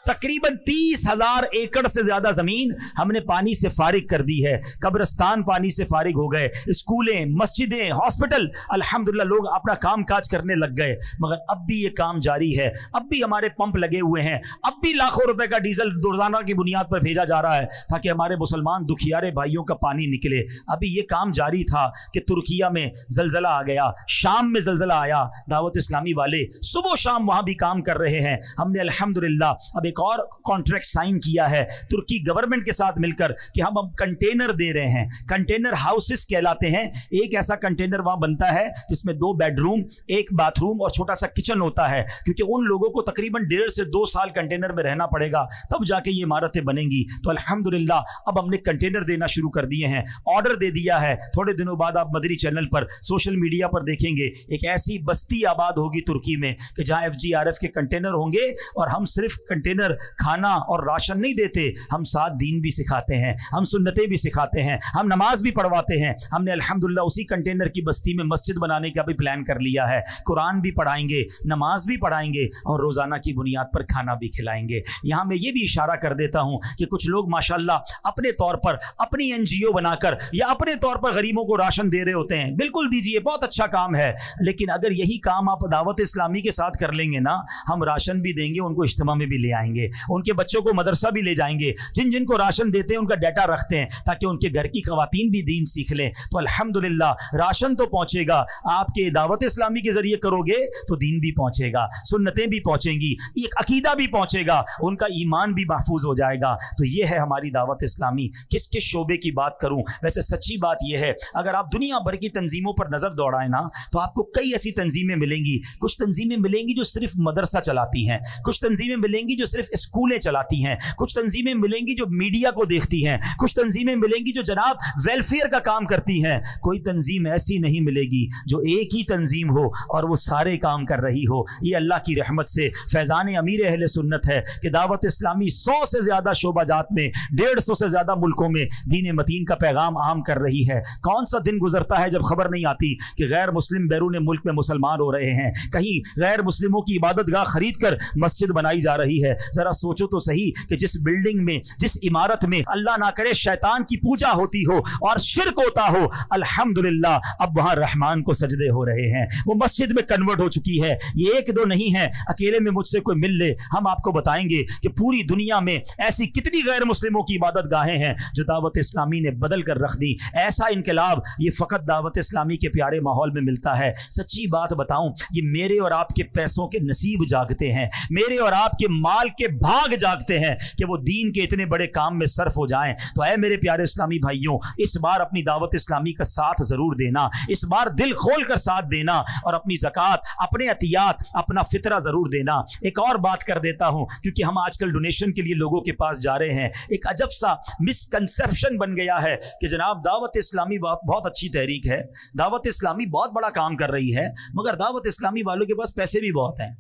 تقریباً 30,000 ایکڑ سے زیادہ زمین ہم نے پانی سے فارغ کر دی ہے. قبرستان پانی سے فارغ ہو گئے, اسکولیں, مسجدیں, ہاسپٹل, الحمدللہ لوگ اپنا کام کاج کرنے لگ گئے. مگر اب بھی یہ کام جاری ہے, اب بھی ہمارے پمپ لگے ہوئے ہیں, اب بھی لاکھوں روپے کا ڈیزل روزانہ کی بنیاد پر بھیجا جا رہا ہے تاکہ ہمارے مسلمان دکھیارے بھائیوں کا پانی نکلے. ابھی یہ کام جاری تھا کہ ترکیہ میں زلزلہ آ گیا, شام میں زلزلہ آیا. دعوت اسلامی والے صبح و شام وہاں بھی کام کر رہے ہیں. ہم نے الحمدللہ اب ایک اور کانٹریکٹ سائن کیا ہے ترکی گورنمنٹ کے ساتھ مل کر کہ ہم اب کنٹینر دے رہے ہیں. کنٹینر ہاؤسز کہلاتے ہیں. ایک ایسا کنٹینر وہاں بنتا ہے جس میں 2 بیڈ روم, 1 باتھ روم اور چھوٹا سا کچن ہوتا ہے, کیونکہ ان لوگوں کو تقریباً 1.5 سے 2 سال کنٹینر میں رہنا پڑے گا تب جا کے یہ عمارتیں بنیں گی. تو الحمدللہ اب ہم نے کنٹینر دینا شروع کر دیے ہیں, آرڈر دے دیا ہے. تھوڑے دنوں بعد آپ مدری چینل پر سوشل میڈیا پر دیکھیں گے ایک ایسی بستی آباد ہوگی ترکی میں کہ جہاں FGRF کے کنٹینر ہوں گے, اور ہم صرف کنٹینر کھانا اور راشن نہیں دیتے, ہم ساتھ دین بھی سکھاتے ہیں, ہم سنتیں بھی سکھاتے ہیں, ہم نماز بھی پڑھواتے ہیں. ہم نے الحمدللہ اسی کنٹینر کی بستی میں مسجد بنانے کا بھی پلان کر لیا ہے. قرآن بھی پڑھائیں گے, نماز بھی پڑھائیں گے, اور روزانہ کی بنیاد پر کھانا بھی کھلائیں گے. یہاں میں یہ بھی اشارہ کر دیتا ہوں کہ کچھ لوگ ماشاءاللہ اپنے طور پر اپنی NGO بنا کر یا اپنے طور پر غریبوں کو راشن دے رہے ہوتے ہیں. بالکل دیجئے, بہت اچھا کام ہے, لیکن اگر یہی کام آپ دعوت اسلامی کے ساتھ کر لیں گے نا, ہم راشن بھی دیں گے, ان کو اجتماع میں بھی لے آئیں گے. کریں گے, ان کے بچوں کو مدرسہ بھی لے جائیں گے, جن کو راشن دیتے ہیں ان کا ڈیٹا رکھتے ہیں تاکہ ان کے گھر کی خواتین بھی دین سیکھ لیں. تو الحمدللہ راشن تو پہنچے گا, آپ کے دعوت اسلامی کے ذریعے کرو گے تو دین بھی پہنچے گا, سنتیں بھی پہنچیں گی, ایک عقیدہ بھی پہنچے گا, ان کا ایمان بھی محفوظ ہو جائے گا. تو یہ ہے ہماری دعوت اسلامی. کس کس شعبے کی بات کروں؟ ویسے سچی بات یہ ہے, اگر آپ دنیا بھر کی تنظیموں پر نظر دوڑائیں نا تو آپ کو کئی ایسی تنظیمیں ملیں گی. کچھ تنظیمیں ملیں گی جو صرف مدرسہ چلاتی ہیں, کچھ تنظیمیں ملیں گی جو صرف اسکولیں چلاتی ہیں, کچھ تنظیمیں ملیں گی جو میڈیا کو دیکھتی ہیں, کچھ تنظیمیں ملیں گی جو جناب ویلفیئر کا کام کرتی ہیں. کوئی تنظیم ایسی نہیں ملے گی جو ایک ہی تنظیم ہو اور وہ سارے کام کر رہی ہو. یہ اللہ کی رحمت سے فیضان امیر اہل سنت ہے کہ دعوت اسلامی 100 سے زیادہ شعبہ جات میں 150 سے زیادہ ملکوں میں دین متین کا پیغام عام کر رہی ہے. کون سا دن گزرتا ہے جب خبر نہیں آتی کہ غیر مسلم بیرون ملک میں مسلمان ہو رہے ہیں, کہیں غیر مسلموں کی عبادت گاہ خرید کر مسجد بنائی جا رہی ہے. ذرا سوچو تو صحیح کہ جس بلڈنگ میں, جس عمارت میں اللہ نہ کرے شیطان کی پوجا ہوتی ہو اور شرک ہوتا ہو, الحمدللہ اب وہاں رحمان کو سجدے ہو رہے ہیں, وہ مسجد میں کنورٹ ہو چکی ہے. یہ ایک دو نہیں ہے, اکیلے میں مجھ سے کوئی مل لے, ہم آپ کو بتائیں گے کہ پوری دنیا میں ایسی کتنی غیر مسلموں کی عبادت گاہیں ہیں جو دعوت اسلامی نے بدل کر رکھ دی. ایسا انقلاب یہ فقط دعوت اسلامی کے پیارے ماحول میں ملتا ہے. سچی بات بتاؤں, یہ میرے اور آپ کے پیسوں کے نصیب جاگتے ہیں, میرے اور آپ کے مال کے بھاگ جاگتے ہیں کہ وہ دین کے اتنے بڑے کام میں صرف ہو جائیں. تو اے میرے پیارے اسلامی بھائیوں, اس بار اپنی دعوت اسلامی کا ساتھ ضرور دینا, اس بار دل کھول کر ساتھ دینا, اور اپنی زکوٰۃ, اپنے عطیات, اپنا فطرہ ضرور دینا. ایک اور بات کر دیتا ہوں, کیونکہ ہم آج کل ڈونیشن کے لیے لوگوں کے پاس جا رہے ہیں. ایک عجب سا مسکنسیپشن بن گیا ہے کہ جناب دعوت اسلامی بہت اچھی تحریک ہے, دعوت اسلامی بہت بڑا کام کر رہی ہے, مگر دعوت اسلامی والوں کے پاس پیسے بھی بہت ہیں,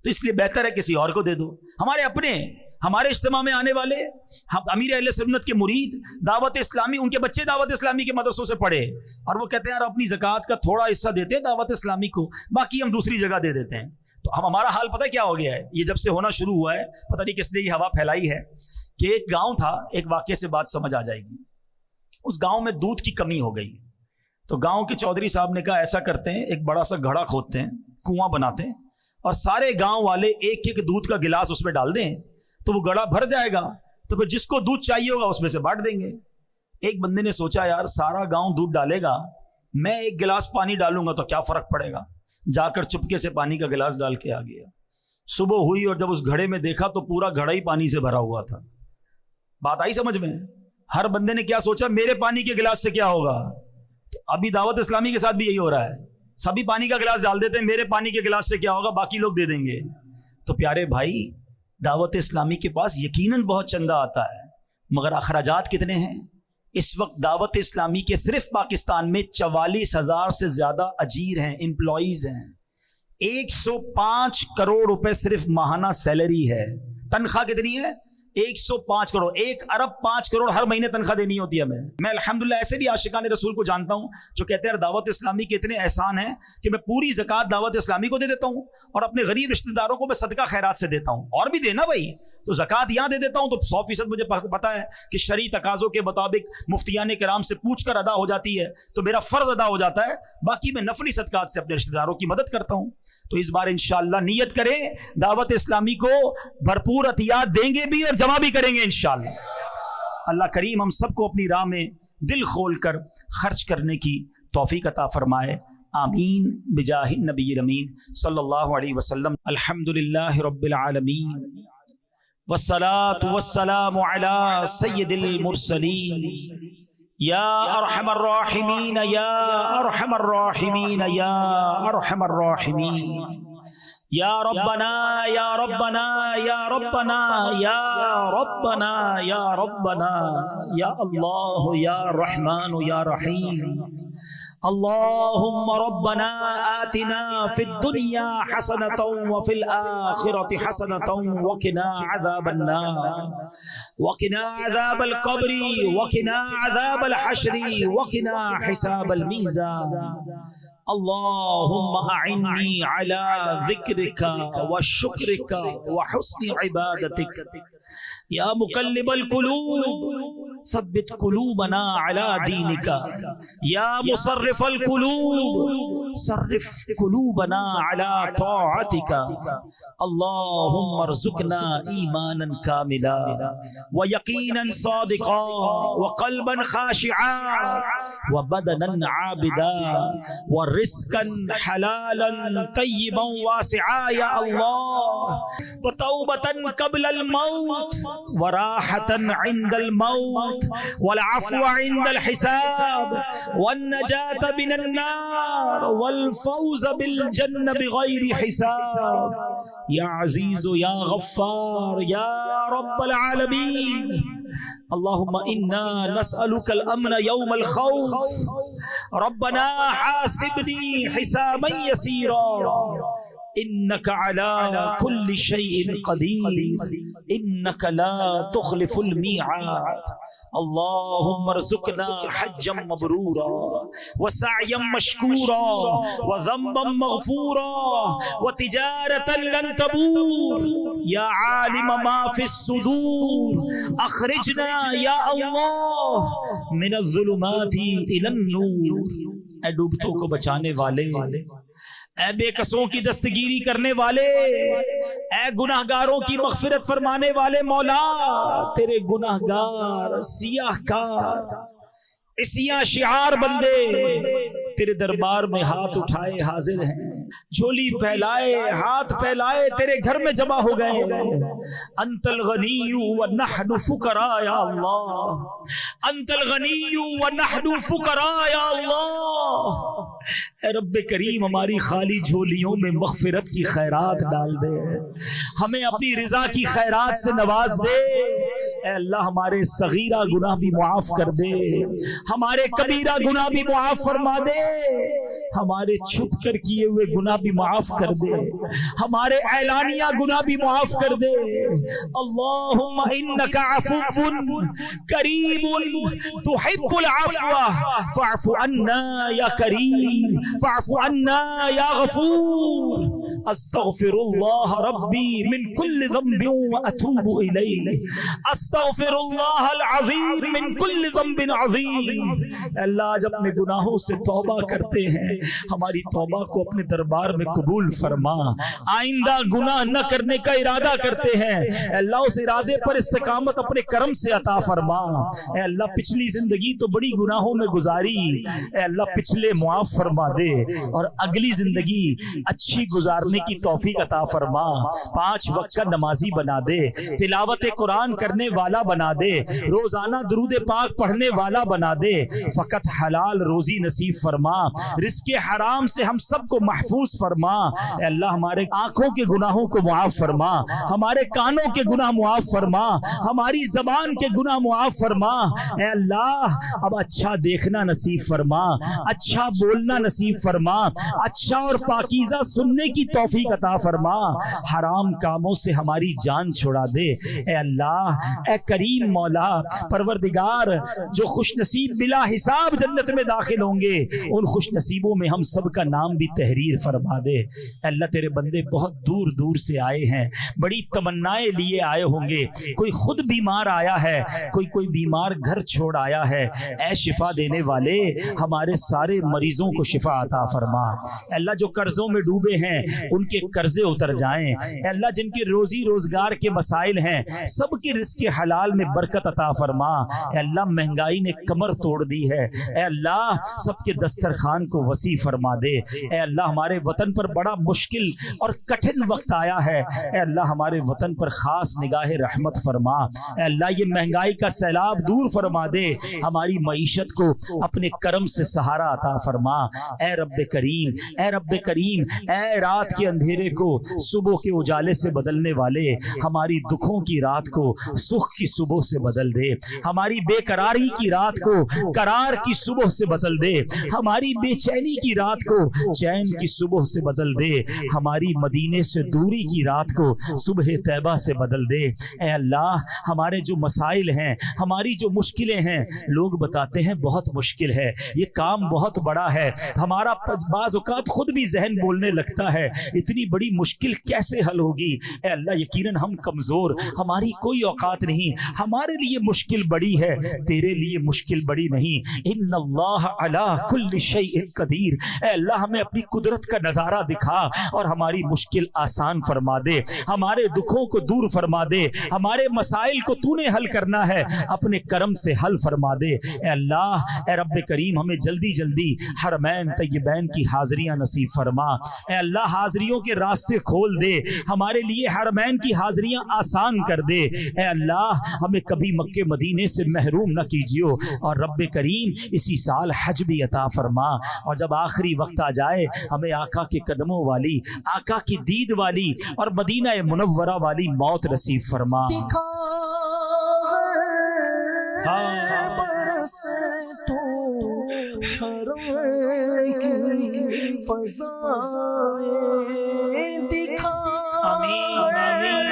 تو اس لیے بہتر ہے کسی اور کو دے دو. ہمارے اپنے, ہمارے اجتماع میں آنے والے امیر اہل سنت کے مرید دعوت اسلامی, ان کے بچے دعوت اسلامی کے مدرسوں سے پڑھے, اور وہ کہتے ہیں یار اپنی زکوٰۃ کا تھوڑا حصہ دیتے ہیں دعوت اسلامی کو, باقی ہم دوسری جگہ دے دیتے ہیں. تو ہمارا حال پتہ کیا ہو گیا ہے, یہ جب سے ہونا شروع ہوا ہے, پتہ نہیں کس نے یہ ہوا پھیلائی ہے, کہ ایک گاؤں تھا, ایک واقعے سے بات سمجھ آ جائے گی. اس گاؤں میں دودھ کی کمی ہو گئی, تو گاؤں کے چودھری صاحب نے کہا ایسا کرتے ہیں, ایک بڑا سا گھڑا کھودتے ہیں, کنواں بناتے ہیں, اور سارے گاؤں والے ایک ایک دودھ کا گلاس اس میں ڈال دیں, تو وہ گڑھا بھر جائے گا, تو پھر جس کو دودھ چاہیے ہوگا اس میں سے بانٹ دیں گے. ایک بندے نے سوچا یار سارا گاؤں دودھ ڈالے گا, میں ایک گلاس پانی ڈالوں گا تو کیا فرق پڑے گا. جا کر چپکے سے پانی کا گلاس ڈال کے آ گیا. صبح ہوئی اور جب اس گھڑے میں دیکھا تو پورا گھڑا ہی پانی سے بھرا ہوا تھا. بات آئی سمجھ میں؟ ہر بندے نے کیا سوچا, میرے پانی کے گلاس سے کیا ہوگا. تو ابھی دعوت اسلامی کے ساتھ بھی یہی ہو رہا ہے, سبھی پانی کا گلاس ڈال دیتے ہیں, میرے پانی کے گلاس سے کیا ہوگا, باقی لوگ دے دیں گے. تو پیارے بھائی, دعوت اسلامی کے پاس یقیناً بہت چندہ آتا ہے, مگر اخراجات کتنے ہیں. اس وقت دعوت اسلامی کے صرف پاکستان میں 44,000 سے زیادہ اجیر ہیں, امپلائیز ہیں. 105 کروڑ روپے صرف ماہانہ سیلری ہے. تنخواہ کتنی ہے؟ 105 کروڑ. 1 ارب 5 کروڑ ہر مہینے تنخواہ دینی ہوتی ہے ہمیں. میں الحمدللہ ایسے بھی عاشقان رسول کو جانتا ہوں جو کہتے ہیں دعوت اسلامی کے اتنے احسان ہیں کہ میں پوری زکوٰۃ دعوت اسلامی کو دے دیتا ہوں, اور اپنے غریب رشتہ داروں کو میں صدقہ خیرات سے دیتا ہوں. اور بھی دینا بھائی, تو زکوٰۃ یہاں دے دیتا ہوں تو 100% مجھے پتا ہے کہ شرعی تقاضوں کے مطابق مفتیان کرام سے پوچھ کر ادا ہو جاتی ہے, تو میرا فرض ادا ہو جاتا ہے. باقی میں نفلی صدقات سے اپنے رشتہ داروں کی مدد کرتا ہوں. تو اس بار انشاءاللہ نیت کریں, دعوت اسلامی کو بھرپور عطیات دیں گے بھی اور جمع بھی کریں گے انشاءاللہ. اللہ کریم ہم سب کو اپنی راہ میں دل کھول کر خرچ کرنے کی توفیق عطا فرمائے. آمین بجاہ النبی الامین صلی اللہ علیہ وسلم. الحمدللہ رب العالمین والصلاة والسلام على سید المرسلین یا ارحم الراحمین یا ارحم الراحمین یا ارحم الراحمین. یا ربنا یا ربنا یا ربنا یا ربنا یا ربنا یا اللہ یا رحمان یا رحیم. اللهم ربنا آتنا في الدنيا حسنة وفي الآخرة حسنة وقنا عذاب النار وقنا عذاب القبر وقنا عذاب الحشر وقنا حساب الميزان. اللهم أعني على ذكرك وشكرك وحسن عبادتك يا مقلب القلوب ثبت قلوبنا على دينك يا مصرف القلوب صرف قلوبنا على طاعتك اللهم ارزقنا ایمانا كاملا ويقينا صادقا وقلبا خاشعا وبدنا عابدا ورزقا حلالا طيبا واسعا يا الله وتوبة قبل الموت وراحة عند الموت والعفو عند الحساب والنجاة من النار والفوز بالجنة بغير حساب يا عزيز يا غفار يا رب العالمين اللهم إنا نسألك الأمن يوم الخوف ربنا حاسبني حسابا يسيرا إنك على كل شيء قدير إنك لا تخلف الميعاد اللهم ارزقنا حجا مبرورا وسعيا مشكورا وذنبا مغفورا وتجارة لن تبور يا عالم ما في الصدور أخرجنا يا الله من الظلمات إلى النور اے ڈوبتوں کو بچانے والے، اے بے کسوں کی دستگیری کرنے والے، اے گناہگاروں کی مغفرت فرمانے والے مولا، تیرے گناہگار سیاہ کار سیاہ شعار بندے تیرے دربار میں ہاتھ اٹھائے حاضر ہیں، جھولی پھیلائے ہاتھ پھیلائے تیرے گھر میں جمع ہو گئے۔ انت الغنی ونحن فقراء یا اللہ، انت الغنی ونحن فقراء یا اللہ۔ اے رب کریم ہماری خالی جھولیوں میں مغفرت کی خیرات ڈال دے، ہمیں اپنی رضا کی خیرات سے نواز دے۔ اے اللہ ہمارے صغیرہ گناہ بھی معاف کر دے، ہمارے کبیرہ گناہ بھی معاف فرما دے، ہمارے چھپ کر کیے ہوئے گناہ بھی معاف کر دے، ہمارے اعلانیہ گناہ بھی معاف کر دے۔ اللہم انک عفو کریم تحب العفو فاعف عنا یا کریم فاعف عنا یا غفور۔ استغفر اللہ ربی من کل ذنب واتوب الیہ، استغفر اللہ العظیم من کل ذنب عظیم۔ اللہ جب اپنے گناہوں سے توبہ کرتے ہیں، ہماری توبہ کو اپنے دربار میں قبول فرما، آئندہ گناہ نہ کرنے کا ارادہ کرتے ہیں، اے اللہ اس ارادے پر استقامت اپنے کرم سے عطا فرما۔ اے اللہ پچھلی زندگی تو بڑی گناہوں میں گزاری، اے اللہ پچھلے معاف فرما دے اور اگلی زندگی اچھی گزارنے کی توفیق عطا فرما۔ 5 وقت کا نمازی بنا دے، تلاوت قرآن کرنے والا بنا دے، روزانہ درود پاک پڑھنے والا بنا دے، فقط حلال روزی نصیب فرما، رزق حرام سے ہم سب کو محفوظ فرما۔ اے اللہ ہمارے آنکھوں کے گناہوں کو معاف فرما، ہمارے کانوں کے گناہ معاف فرما، ہماری زبان کے گناہ معاف فرما۔ اے اللہ اب اچھا دیکھنا نصیب فرما، اچھا بولنا نصیب فرما، اچھا اور پاکیزہ سننے کی توفیق عطا فرما، حرام کاموں سے ہماری جان چھڑا دے۔ اے اللہ اے کریم مولا پروردگار، جو خوش نصیب بلا حساب جنت میں داخل ہوں گے، ان خوش نصیبوں میں ہم سب کا نام بھی تحریر فرما دے۔ اے اللہ تیرے بندے بہت دور دور سے آئے ہیں، بڑی تمنائیں لیے آئے ہوں گے، کوئی خود بیمار آیا ہے، کوئی بیمار گھر چھوڑ آیا ہے۔ اے شفا دینے والے ہمارے سارے مریضوں کو شفا عطا فرما۔ اے اللہ جو قرضوں میں ڈوبے ہیں ان کے قرضے اتر جائیں۔ اے اللہ جن کے روزی روزگار کے مسائل ہیں سب کے رزق حلال میں برکت عطا فرما۔ اے اللہ مہنگائی نے کمر توڑ دی ہے، اے اللہ سب کے دسترخوان کو وسیع فرما دے۔ اے اللہ ہمارے وطن پر بڑا مشکل اور کٹھن وقت آیا ہے، اے اللہ ہمارے وطن پر خاص نگاہ رحمت فرما۔ اے اللہ یہ مہنگائی کا سیلاب دور فرما دے، ہماری معیشت کو اپنے کرم سے سہارا عطا فرما۔ اے رب کریم، اے رب کریم، اے رات کے اندھیرے کو صبح کے اجالے سے بدلنے والے، ہماری دکھوں کی رات کو سکھ کی صبح سے بدل دے، ہماری بے قراری کی رات کو قرار کی صبح سے بدل دے، ہماری بے چینی کی رات کو چین کی صبح سے بدل دے، ہماری مدینے سے دوری کی رات کو صبح طیبہ سے بدل دے۔ اے اللہ ہمارے جو مسائل ہیں، ہماری جو مشکلیں ہیں، لوگ بتاتے ہیں بہت مشکل ہے، یہ کام بہت بڑا ہے، ہمارا بعض اوقات خود بھی ذہن بولنے لگتا ہے اتنی بڑی مشکل کیسے حل ہوگی؟ اے اللہ یقیناً ہم کمزور، ہماری کوئی اوقات نہیں، ہمارے لیے مشکل بڑی ہے، تیرے لیے مشکل بڑی نہیں۔ ان اللہ علی کل شیء قدیر، اے اللہ ہمیں اپنی قدرت کا نظارہ دکھا اور ہماری مشکل آسان فرما دے، ہمارے دکھوں کو دور فرما دے، ہمارے مسائل کو تو نے حل کرنا ہے، اپنے کرم سے حل فرما دے۔ اے اللہ، اے رب کریم ہمیں جلدی جلدی حرمین طیبین کی حاضریاں نصیب فرما۔ اے اللہ حاضریوں کے راستے کھول دے، ہمارے لیے حرمین کی حاضریاں آسان کر دے۔ اے اللہ ہمیں کبھی مکے مدینے سے محروم نہ کیجیو، اور رب کریم اسی سال حج بھی عطا فرما، اور جب آخری وقت آ جائے ہمیں آقا کے قدموں والی، آقا کی دید والی اور مدینہ منورہ والی موت نصیب فرما۔ برس تو حرم کی فضائیں دکھا، آمین آمین۔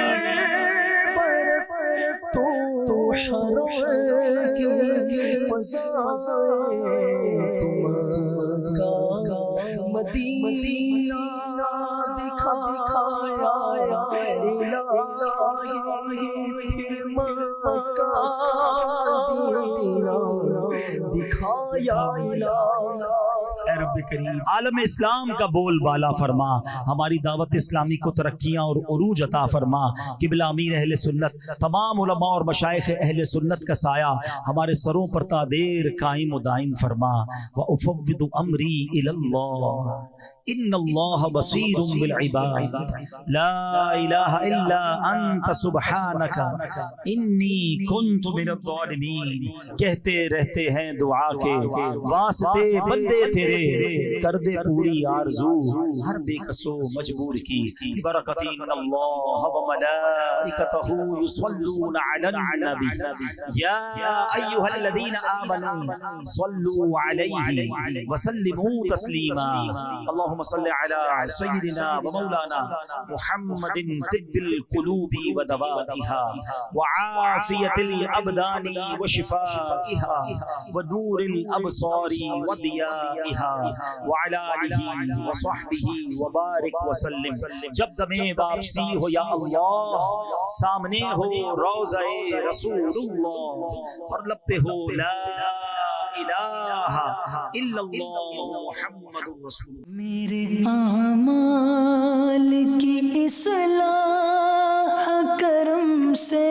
برس تو حرم کی فضائیں مکہ مدینہ دکھایا الہی، پھر مکہ دکھایا الہی۔ اے رب کریم عالم اسلام کا بول بالا فرما، ہماری دعوت اسلامی کو ترقیاں اور عروج عطا فرما۔ قبلہ امیر اہل سنت، تمام علماء اور مشائخ اہل سنت کا سایہ ہمارے سروں پر تا دیر قائم و دائم فرما۔ وَأُفَوِّضُ أَمْرِي إِلَى اللَّهِ إِنَّ اللَّهَ بَصِيرٌ بِالْعِبَادِ لَا إِلَهَ إِلَّا أَنْتَ سُبْحَانَكَ إِنِّي كُنْتُ مِنَ الظَّالِمِينَ۔ کہتے رہتے ہیں دعا کے واسطے بندے تیرے، کر دے پوری آرزو ہر بے کسو مجبور کی۔ برکت ان اللہ وملائکتہ یصلون علی النبی یا ایھا الذین آمنوا صلوا علیہ وسلموا تسلیما۔ اللهم صل على سيدنا ومولانا محمد طب القلوب ودوائها وعافية الأبدان وشفائها ونور الأبصار وضيائها وعلى آله وصحبه وبارك وسلم۔ جب دم واپسی ہو یا اللہ، سامنے ہو روضہ رسول اللہ اور لب پہ ہو لا الہ الا اللہ محمد رسول اللہ۔ میرے اعمال کی اصلاح کرم سے